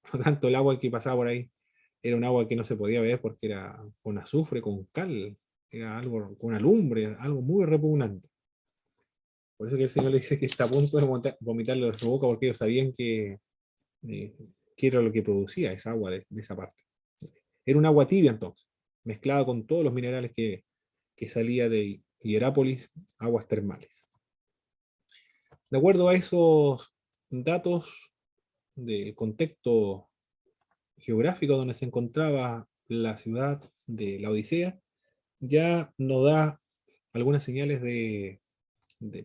A: Por lo tanto, el agua que pasaba por ahí era un agua que no se podía beber porque era con azufre, con cal, era algo con alumbre, algo muy repugnante. Por eso que el Señor le dice que está a punto de vomitarlo de su boca, porque ellos sabían que era lo que producía esa agua de esa parte. Era un agua tibia entonces, mezclada con todos los minerales que salía de Hierápolis, aguas termales. De acuerdo a esos datos del contexto geográfico donde se encontraba la ciudad de la Odisea, ya nos da algunas señales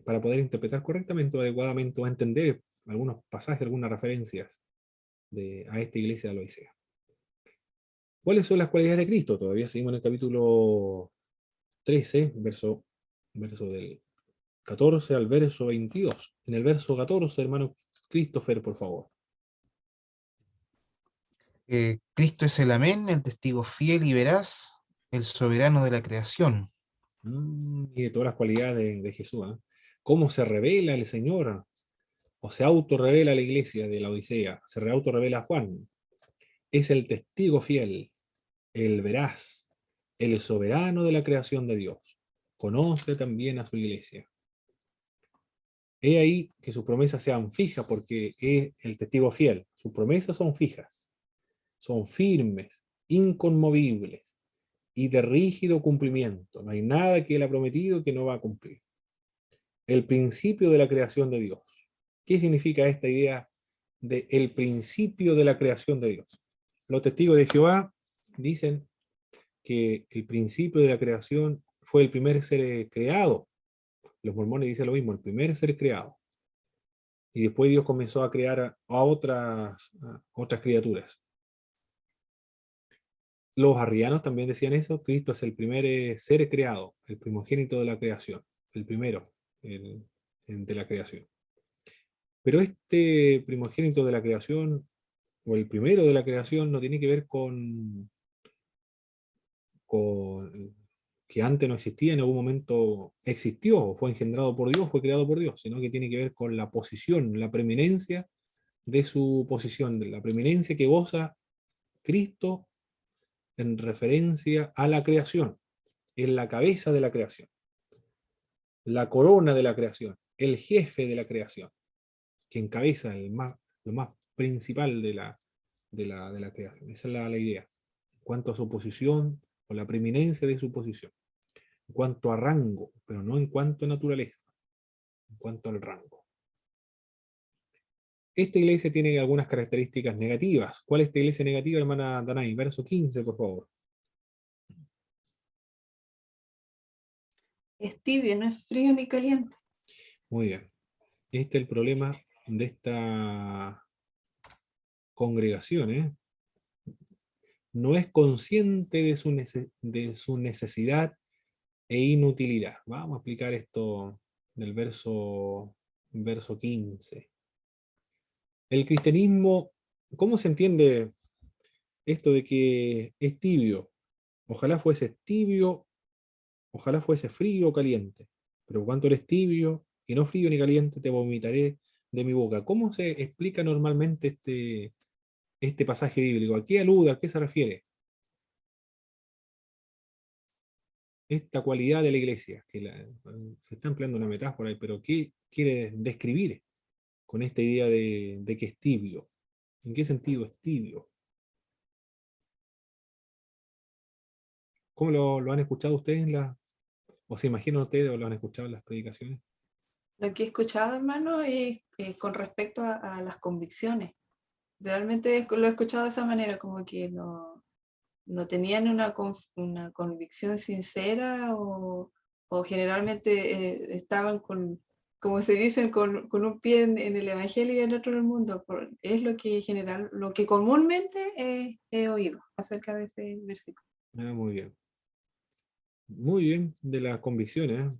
A: para poder interpretar correctamente o adecuadamente o entender algunos pasajes, algunas referencias a esta iglesia de la Odisea. ¿Cuáles son las cualidades de Cristo? Todavía seguimos en el capítulo 13, verso del 14 al verso 22. En el verso 14, hermano Christopher, por favor.
C: Cristo es el amén, el testigo fiel y veraz, el soberano de la creación.
A: Y de todas las cualidades de Jesús. ¿Eh? ¿Cómo se revela el Señor? O se autorrevela la iglesia de la Odisea. Se autorrevela Juan. Es el testigo fiel, el veraz, el soberano de la creación de Dios. Conoce también a su iglesia. He ahí que sus promesas sean fijas porque es el testigo fiel. Sus promesas son fijas, son firmes, inconmovibles y de rígido cumplimiento. No hay nada que él ha prometido que no va a cumplir. El principio de la creación de Dios. ¿Qué significa esta idea de el principio de la creación de Dios? Los testigos de Jehová dicen que el principio de la creación fue el primer ser creado. Los mormones dicen lo mismo, el primer ser creado. Y después Dios comenzó a crear a otras criaturas. Los arrianos también decían eso, Cristo es el primer ser creado, el primogénito de la creación, el primero de la creación. Pero este primogénito de la creación, o el primero de la creación, no tiene que ver con que antes no existía, en algún momento existió, fue engendrado por Dios, fue creado por Dios, sino que tiene que ver con la posición, la preeminencia de su posición, de la preeminencia que goza Cristo en referencia a la creación, en la cabeza de la creación, la corona de la creación, el jefe de la creación, que encabeza lo más principal de la creación. Esa es la idea, en cuanto a su posición o la preeminencia de su posición. en cuanto a rango, pero no en cuanto a naturaleza, en cuanto al rango. Esta iglesia tiene algunas características negativas. ¿Cuál es esta iglesia negativa, hermana Danay? Verso 15, por favor.
B: Es tibio, no es frío ni caliente.
A: Muy bien. Este es el problema de esta congregación, ¿eh? No es consciente de su necesidad e inutilidad. Vamos a explicar esto del verso 15. El cristianismo, ¿cómo se entiende esto de que es tibio? Ojalá fuese tibio, ojalá fuese frío o caliente, pero cuanto eres tibio y no frío ni caliente, te vomitaré de mi boca. ¿Cómo se explica normalmente este pasaje bíblico? ¿A qué alude? ¿A qué se refiere? Esta cualidad de la iglesia, se está empleando una metáfora, pero ¿qué quiere describir con esta idea de que es tibio? ¿En qué sentido es tibio? ¿Cómo lo han escuchado ustedes o se imaginan ustedes o lo han escuchado en las predicaciones?
B: Lo que he escuchado, hermano, es con respecto a las convicciones. Realmente lo he escuchado de esa manera, como que no tenían una convicción sincera o generalmente estaban como se dicen, con un pie en el Evangelio y el otro en el mundo. Es lo que comúnmente he oído acerca de ese versículo.
A: Muy bien. Muy bien, de las convicciones, ¿eh?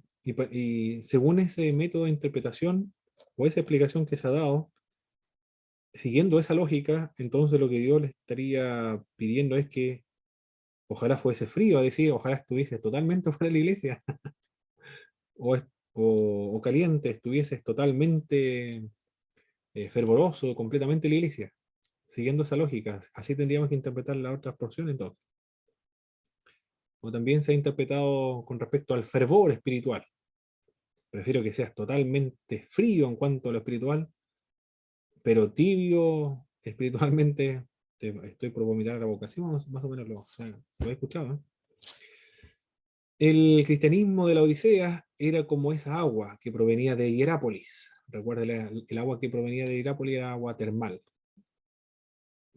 A: Y según ese método de interpretación o esa explicación que se ha dado, siguiendo esa lógica, entonces lo que Dios le estaría pidiendo es que ojalá fuese frío, es decir, ojalá estuviese totalmente fuera de la iglesia, o, o caliente, estuvieses totalmente fervoroso, completamente en la iglesia, siguiendo esa lógica. Así tendríamos que interpretar las otras porciones entonces. O también se ha interpretado con respecto al fervor espiritual. Prefiero que seas totalmente frío en cuanto a lo espiritual, pero tibio espiritualmente. Estoy por vomitar la boca. Sí, más o menos lo he escuchado, ¿eh? El cristianismo de la Odisea era como esa agua que provenía de Hierápolis. Recuerda, el agua que provenía de Hierápolis era agua termal,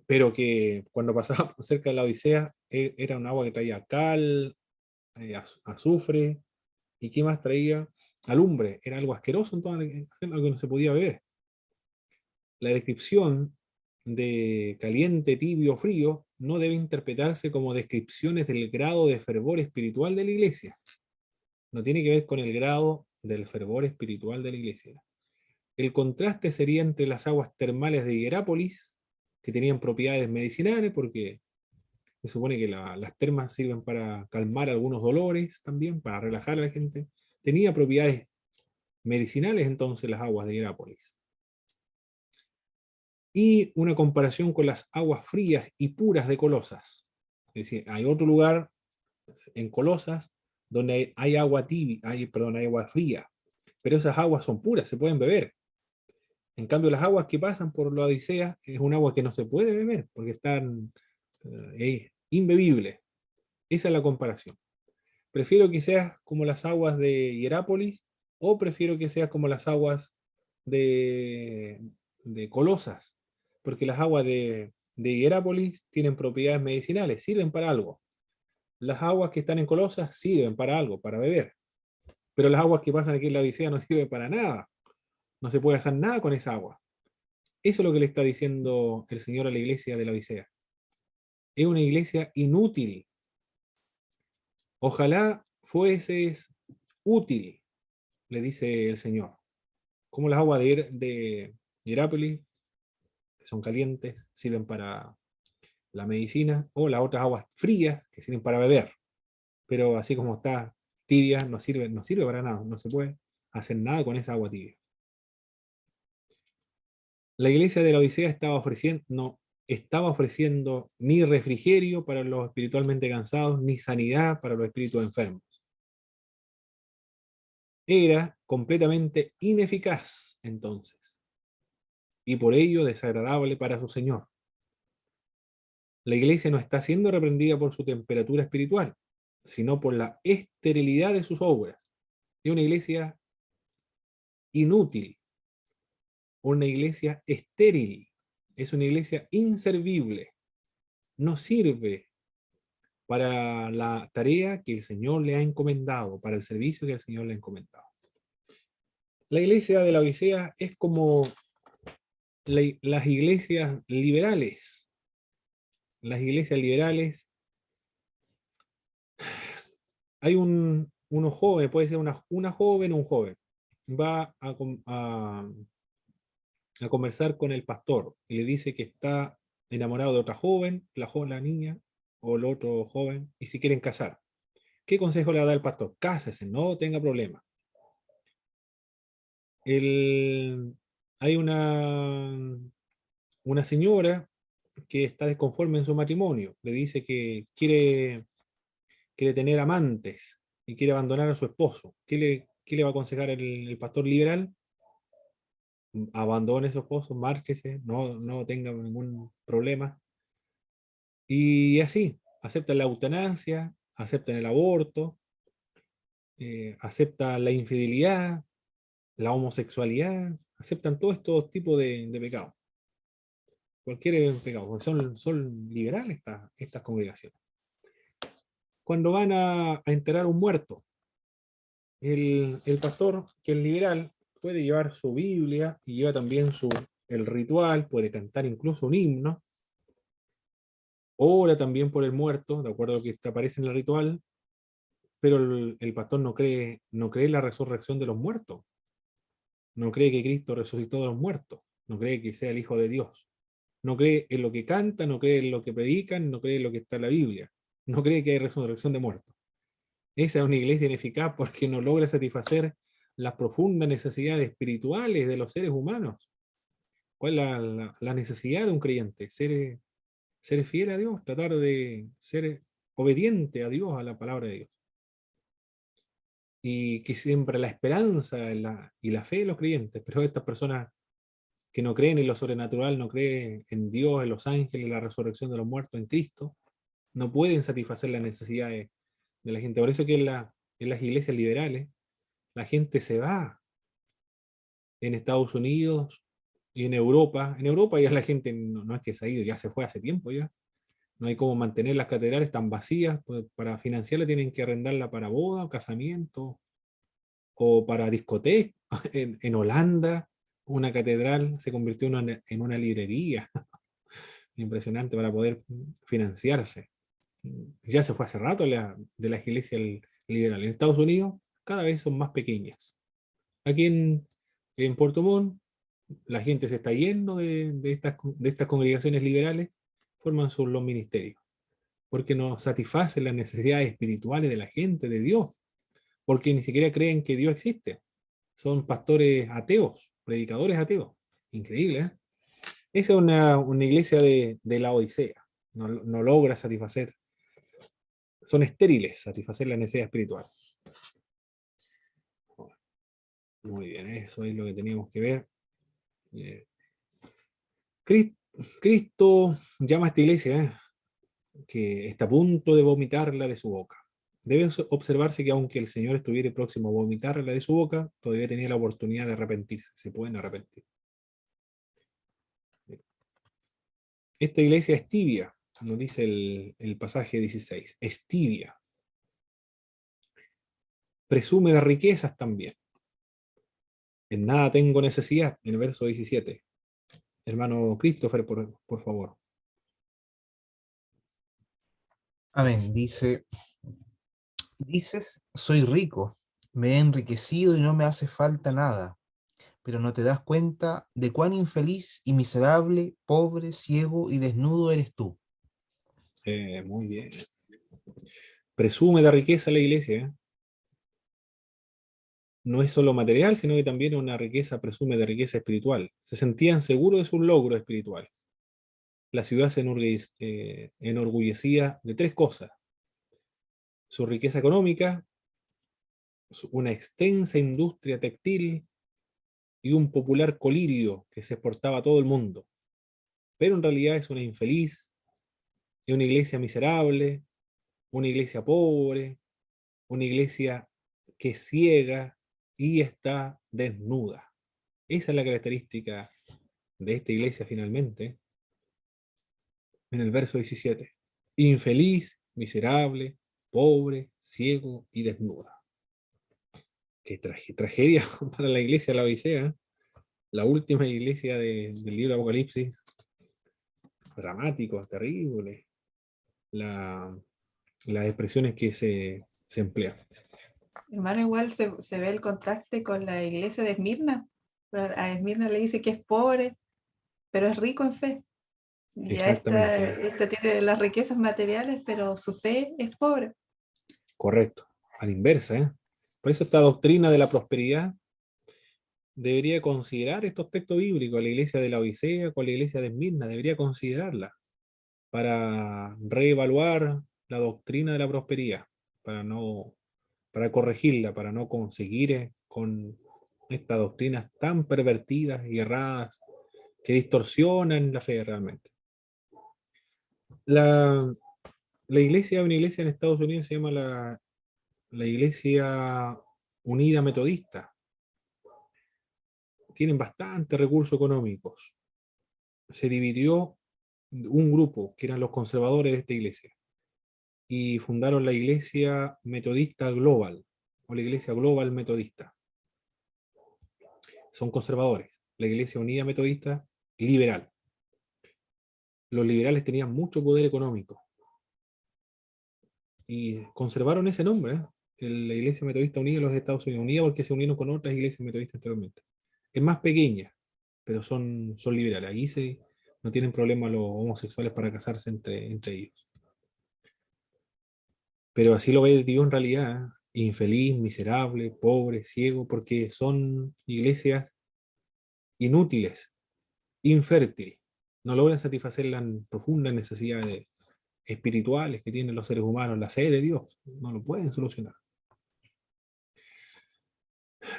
A: pero que cuando pasaba por cerca de la Odisea era un agua que traía cal, azufre, y ¿qué más traía? Alumbre. Era algo asqueroso, entonces algo que no se podía beber. La descripción de caliente, tibio, frío no debe interpretarse como descripciones del grado de fervor espiritual de la iglesia. No tiene que ver con el grado del fervor espiritual de la iglesia. El contraste sería entre las aguas termales de Hierápolis, que tenían propiedades medicinales, porque se supone que las termas sirven para calmar algunos dolores también, para relajar a la gente. Tenía propiedades medicinales entonces las aguas de Hierápolis. Y una comparación con las aguas frías y puras de Colosas. Es decir, hay otro lugar en Colosas donde hay agua tibia, hay agua fría, pero esas aguas son puras, se pueden beber. En cambio, las aguas que pasan por la Odisea es un agua que no se puede beber porque están imbebibles. Esa es la comparación. Prefiero que seas como las aguas de Hierápolis o prefiero que seas como las aguas de Colosas, porque las aguas de Hierápolis tienen propiedades medicinales, sirven para algo. Las aguas que están en Colosas sirven para algo, para beber. Pero las aguas que pasan aquí en la Odisea no sirven para nada. No se puede hacer nada con esa agua. Eso es lo que le está diciendo el Señor a la iglesia de la Odisea. Es una iglesia inútil. Ojalá fueses útil, le dice el Señor. Como las aguas de Hierápolis, que son calientes, sirven para la medicina, o las otras aguas frías, que sirven para beber. Pero así como está tibia, no sirve para nada, no se puede hacer nada con esa agua tibia. La iglesia de la Odisea no estaba ofreciendo ni refrigerio para los espiritualmente cansados, ni sanidad para los espíritus enfermos. Era completamente ineficaz entonces, y por ello desagradable para su Señor. La iglesia no está siendo reprendida por su temperatura espiritual, sino por la esterilidad de sus obras. Es una iglesia inútil, una iglesia estéril, es una iglesia inservible, no sirve para la tarea que el Señor le ha encomendado, para el servicio que el Señor le ha encomendado. La iglesia de la Odisea es como las iglesias liberales. Las iglesias liberales, hay uno joven, puede ser una joven o un joven, va a conversar con el pastor y le dice que está enamorado de otra joven, la niña o el otro joven, y si quieren casar. ¿Qué consejo le da el pastor? Cásese, no tenga problema. Hay una señora que está desconforme en su matrimonio, le dice que quiere tener amantes y quiere abandonar a su esposo. ¿Qué le va a aconsejar el pastor liberal? Abandone a su esposo, márchese, no tenga ningún problema. Y así, aceptan la eutanasia, aceptan el aborto, aceptan la infidelidad, la homosexualidad, aceptan todos estos tipos de pecados. Cualquier pecado, porque son liberales estas congregaciones. Cuando van a enterrar un muerto, el pastor, que es liberal, puede llevar su Biblia y lleva también el ritual, puede cantar incluso un himno, ora también por el muerto, de acuerdo a lo que aparece en el ritual, pero el pastor no cree en la resurrección de los muertos, no cree que Cristo resucitó de los muertos, no cree que sea el Hijo de Dios, no cree en lo que canta, no cree en lo que predican, no cree en lo que está en la Biblia, no cree que hay resurrección de muertos. Esa es una iglesia ineficaz porque no logra satisfacer las profundas necesidades espirituales de los seres humanos. ¿Cuál es la necesidad de un creyente? Ser fiel a Dios, tratar de ser obediente a Dios, a la palabra de Dios. Y que siempre la esperanza y la fe de los creyentes, pero estas personas que no creen en lo sobrenatural, no creen en Dios, en los ángeles, en la resurrección de los muertos, en Cristo, no pueden satisfacer las necesidades de la gente. Por eso que en las iglesias liberales, la gente se va en Estados Unidos y en Europa. En Europa ya la gente no es que se ha ido, ya se fue hace tiempo ya. No hay cómo mantener las catedrales tan vacías, pues para financiarla tienen que arrendarla para boda, casamiento, o para discoteca. En Holanda, una catedral se convirtió en una librería. Impresionante para poder financiarse. Ya se fue hace rato de las iglesias liberales. En Estados Unidos cada vez son más pequeñas. Aquí en Puerto Montt, la gente se está yendo de estas congregaciones liberales, forman los ministerios, porque no satisfacen las necesidades espirituales de la gente, de Dios, porque ni siquiera creen que Dios existe. Son pastores ateos, predicadores ateos. Increíble, ¿eh? Esa es una iglesia de la Odisea. No logra satisfacer. Son estériles, satisfacer la necesidad espiritual. Muy bien, eso es lo que teníamos que ver. Cristo llama a esta iglesia que está a punto de vomitarla de su boca. Debe observarse que aunque el Señor estuviera próximo a vomitarla de su boca, todavía tenía la oportunidad de arrepentirse. Se pueden arrepentir. Esta iglesia es tibia, nos dice el pasaje 16. Es tibia. Presume de riquezas también. En nada tengo necesidad, en el verso 17. Hermano Christopher, por favor.
C: Amén. Dices, soy rico, me he enriquecido y no me hace falta nada, pero no te das cuenta de cuán infeliz y miserable, pobre, ciego y desnudo eres tú.
A: Muy bien. Presume de riqueza la iglesia, ¿eh? No es solo material, sino que también una riqueza, presume de riqueza espiritual. Se sentían seguros de sus logros espirituales. La ciudad se enorgullecía de tres cosas: su riqueza económica, una extensa industria textil y un popular colirio que se exportaba a todo el mundo. Pero en realidad es una infeliz, es una iglesia miserable, una iglesia pobre, una iglesia que es ciega y está desnuda. Esa es la característica de esta iglesia finalmente, en el verso 17. Infeliz, miserable, pobre, ciego y desnuda. Qué tragedia para la iglesia de la Odisea, la última iglesia del libro de Apocalipsis. Dramático, terrible, las expresiones que se emplean.
B: Hermano, igual se ve el contraste con la iglesia de Esmirna. A Esmirna le dice que es pobre, pero es rico en fe. Y a
A: Exactamente.
B: esta tiene las riquezas materiales, pero su fe es pobre.
A: Correcto, a la inversa, ¿eh? Por eso esta doctrina de la prosperidad debería considerar estos textos bíblicos, la iglesia de la Odisea con la iglesia de Esmirna, debería considerarla para reevaluar la doctrina de la prosperidad, para corregirla, para no conseguir con estas doctrinas tan pervertidas y erradas que distorsionan la fe realmente. La, la iglesia, una iglesia en Estados Unidos se llama la Iglesia Unida Metodista. Tienen bastante recursos económicos. Se dividió un grupo que eran los conservadores de esta iglesia y fundaron la Iglesia Metodista Global o la Iglesia Global Metodista. Son conservadores. La Iglesia Unida Metodista liberal. Los liberales tenían mucho poder económico y conservaron ese nombre, ¿eh? La Iglesia Metodista Unida de los Estados Unidos, unida porque se unieron con otras iglesias metodistas anteriormente. Es más pequeña, pero son liberales. Ahí no tienen problema los homosexuales para casarse entre ellos. Pero así lo ve Dios en realidad, ¿eh? Infeliz, miserable, pobre, ciego, porque son iglesias inútiles, infértiles. No logran satisfacer las profundas necesidades espirituales que tienen los seres humanos, la sed de Dios. No lo pueden solucionar.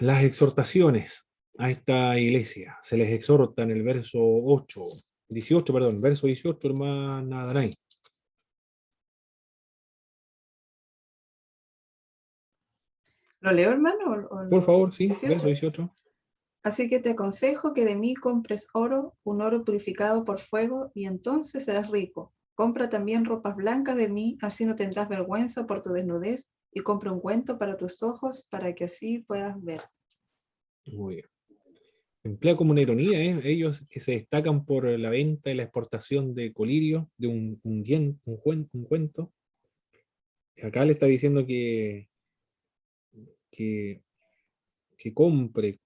A: Las exhortaciones a esta iglesia, se les exhorta en el verso 18, verso 18, hermana Danay.
B: ¿Lo leo, hermano?
A: Por favor, sí,
B: 18?
A: verso 18.
B: Así que te aconsejo que de mí compres oro, un oro purificado por fuego, y entonces serás rico. Compra también ropas blancas de mí, así no tendrás vergüenza por tu desnudez, y compra ungüento para tus ojos, para que así puedas ver.
A: Muy bien. Emplea como una ironía, ¿eh? Ellos que se destacan por la venta y la exportación de colirio, de un cuento. Acá le está diciendo que, que compre,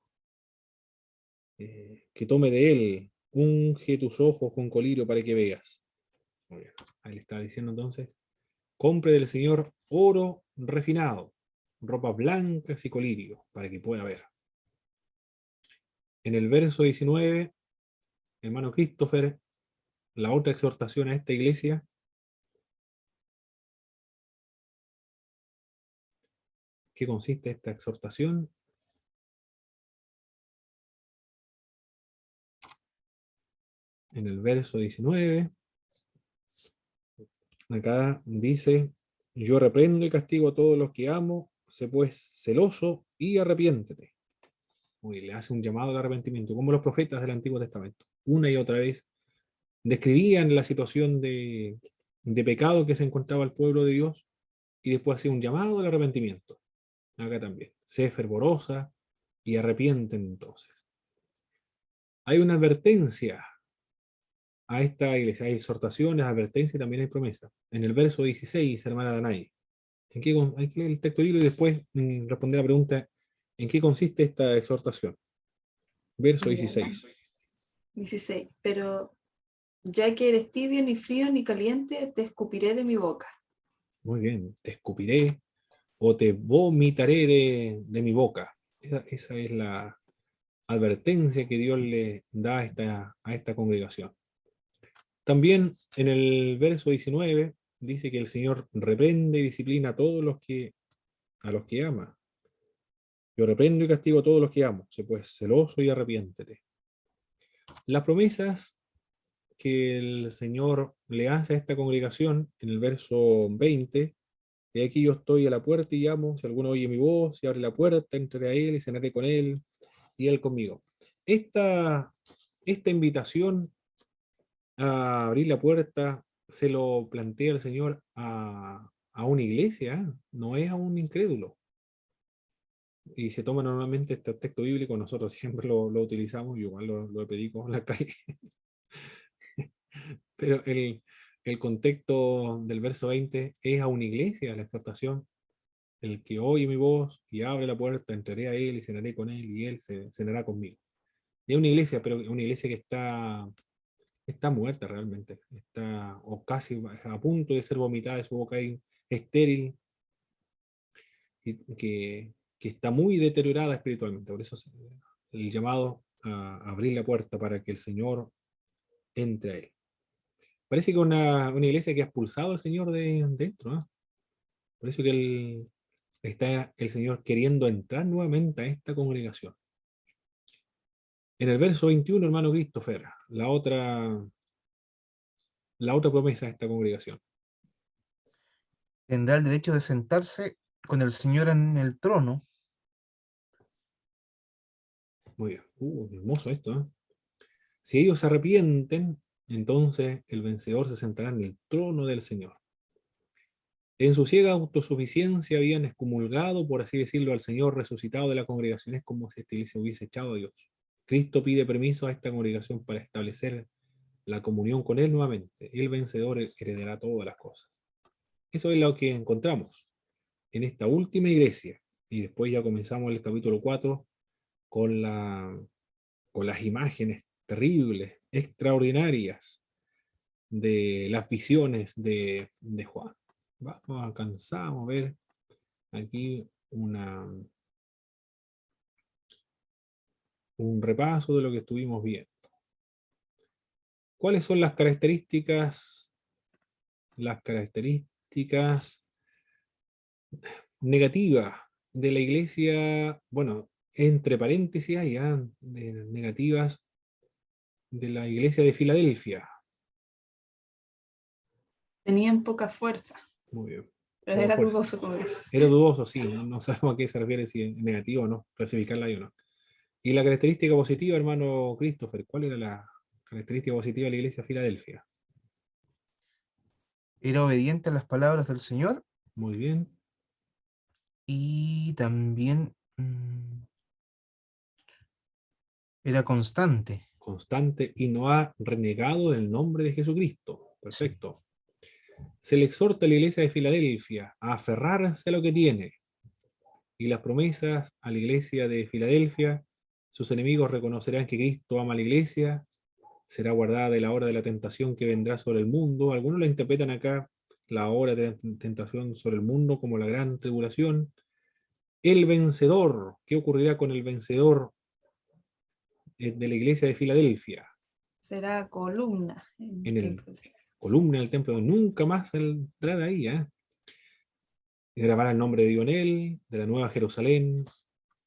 A: que tome de él, unge tus ojos con colirio para que veas. Muy bien. Ahí le está diciendo entonces, compre del Señor oro refinado, ropas blancas y colirio, para que pueda ver. En el verso 19, hermano Christopher, la otra exhortación a esta iglesia, ¿qué consiste esta exhortación? En el verso 19, acá dice, yo reprendo y castigo a todos los que amo, sé pues celoso y arrepiéntete. Y le hace un llamado al arrepentimiento, como los profetas del Antiguo Testamento. Una y otra vez describían la situación de pecado que se encontraba el pueblo de Dios y después hacía un llamado al arrepentimiento. Acá también. Sé fervorosa y arrepienten entonces. Hay una advertencia a esta iglesia, hay exhortaciones, advertencias y también hay promesas. En el verso 16, hermana Danay, hay que leer el texto bíblico y después responder la pregunta, ¿en qué consiste esta exhortación? Verso 16.
B: 16. Pero ya que eres tibio, ni frío, ni caliente, te escupiré de mi boca.
A: Muy bien, te escupiré o te vomitaré de mi boca. Esa es la advertencia que Dios le da a esta congregación. También en el verso 19 dice que el Señor reprende y disciplina a todos a los que ama. Yo reprendo y castigo a todos los que amo. Sé pues celoso y arrepiéntete. Las promesas que el Señor le hace a esta congregación en el verso 20 Y aquí yo estoy a la puerta y llamo, si alguno oye mi voz y abre la puerta, entraré a él y cenaré con él y él conmigo. Esta invitación a abrir la puerta se lo plantea el Señor a una iglesia, ¿eh? No es a un incrédulo. Y se toma normalmente este texto bíblico, nosotros siempre lo utilizamos, yo igual lo predico en la calle. Pero el contexto del verso 20 es a una iglesia, la exhortación. El que oye mi voz y abre la puerta, entraré a él y cenaré con él y él cenará conmigo. Y es una iglesia, pero una iglesia que está muerta realmente. Está o casi a punto de ser vomitada de su boca estéril y que está muy deteriorada espiritualmente. Por eso el llamado a abrir la puerta para que el Señor entre a él. Parece que una iglesia que ha expulsado al Señor de dentro, ¿no? Por eso que está el Señor queriendo entrar nuevamente a esta congregación. En el verso 21, hermano Christopher, la otra promesa de esta congregación.
C: Tendrá el derecho de sentarse con el Señor en el trono.
A: Muy bien. Hermoso esto, ¿eh? Si ellos se arrepienten, entonces el vencedor se sentará en el trono del Señor. En su ciega autosuficiencia habían excomulgado, por así decirlo, al Señor resucitado de la congregación. Es como si esta iglesia hubiese echado a Dios. Cristo pide permiso a esta congregación para establecer la comunión con Él nuevamente. El vencedor heredará todas las cosas. Eso es lo que encontramos en esta última iglesia. Y después ya comenzamos el capítulo 4 con las imágenes terribles, extraordinarias de las visiones de Juan. Vamos, alcanzamos a ver aquí un repaso de lo que estuvimos viendo. ¿Cuáles son las características negativas de la iglesia? Bueno, entre paréntesis hay negativas de la iglesia de Filadelfia.
B: Tenían poca fuerza,
A: Muy bien.
B: pero
A: Poca
B: era
A: fuerza.
B: dudoso como eso.
A: Era dudoso, sí, no sabemos a qué se refiere, si es negativo o no, clasificarla ahí o no. Y la característica positiva, hermano Christopher, ¿cuál era la característica positiva de la iglesia de Filadelfia?
C: Era obediente a las palabras del Señor
A: Muy bien.
C: y también era constante.
A: Constante y no ha renegado del nombre de Jesucristo.
C: Sí.
A: Perfecto. Se le exhorta a la iglesia de Filadelfia a aferrarse a lo que tiene. Y las promesas a la iglesia de Filadelfia, sus enemigos reconocerán que Cristo ama a la iglesia, será guardada de la hora de la tentación que vendrá sobre el mundo. Algunos la interpretan acá, la hora de la tentación sobre el mundo, como la gran tribulación. El vencedor, ¿qué ocurrirá con el vencedor de la iglesia de Filadelfia?
B: Será columna.
A: En el columna del templo, nunca más saldrá de ahí, ¿eh? Grabará el nombre de Dios en él, de la nueva Jerusalén,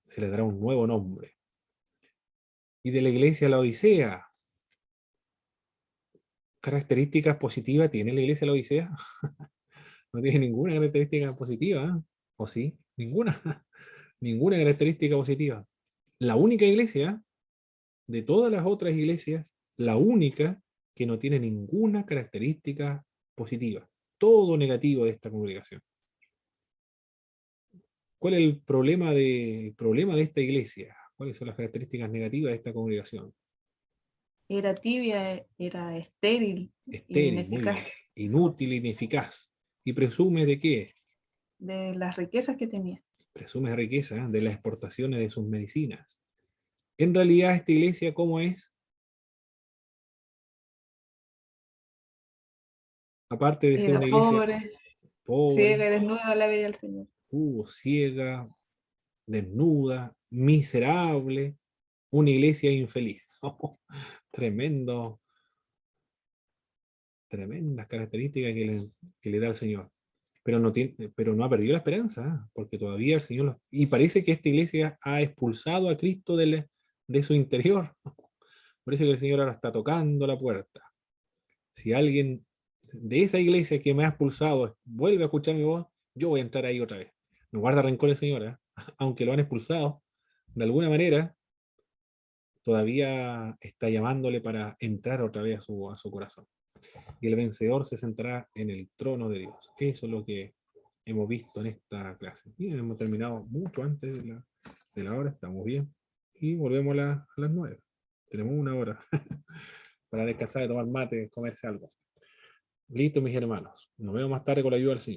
A: se le dará un nuevo nombre. Y de la iglesia de la Odisea, ¿características positivas tiene la iglesia de la Odisea? No tiene ninguna característica positiva, ¿eh? ¿O sí? Ninguna. Ninguna característica positiva. La única iglesia de todas las otras iglesias, la única que no tiene ninguna característica positiva. Todo negativo de esta congregación. ¿Cuál es el problema de esta iglesia? ¿Cuáles son las características negativas de esta congregación?
B: Era tibia, era estéril,
A: Estéril, muy bien.
B: ineficaz.
A: Inútil, ineficaz. ¿Y presume de qué?
B: De las riquezas que tenía.
A: Presume riqueza, ¿eh? De las exportaciones de sus medicinas. En realidad, esta iglesia, ¿cómo es? Aparte de ser
B: Era
A: una iglesia
B: pobre, ciega
A: pobre,
B: y desnuda la veía el Señor.
A: ciega, desnuda, miserable, una iglesia infeliz. Tremendo, tremendas características que le da el Señor. Pero no ha perdido la esperanza, ¿eh? Porque todavía el Señor... Y parece que esta iglesia ha expulsado a Cristo de su interior. Parece que el Señor ahora está tocando la puerta. Si alguien de esa iglesia que me ha expulsado vuelve a escuchar mi voz, yo voy a entrar ahí otra vez. No guarda rencores, señora, aunque lo han expulsado, de alguna manera todavía está llamándole para entrar otra vez a su corazón. Y el vencedor se sentará en el trono de Dios. Eso es lo que hemos visto en esta clase. Y hemos terminado mucho antes de la hora, estamos bien. Y volvemos a las 9. Tenemos una hora para descansar, tomar mate, comerse algo. Listo, mis hermanos. Nos vemos más tarde con la ayuda del Señor.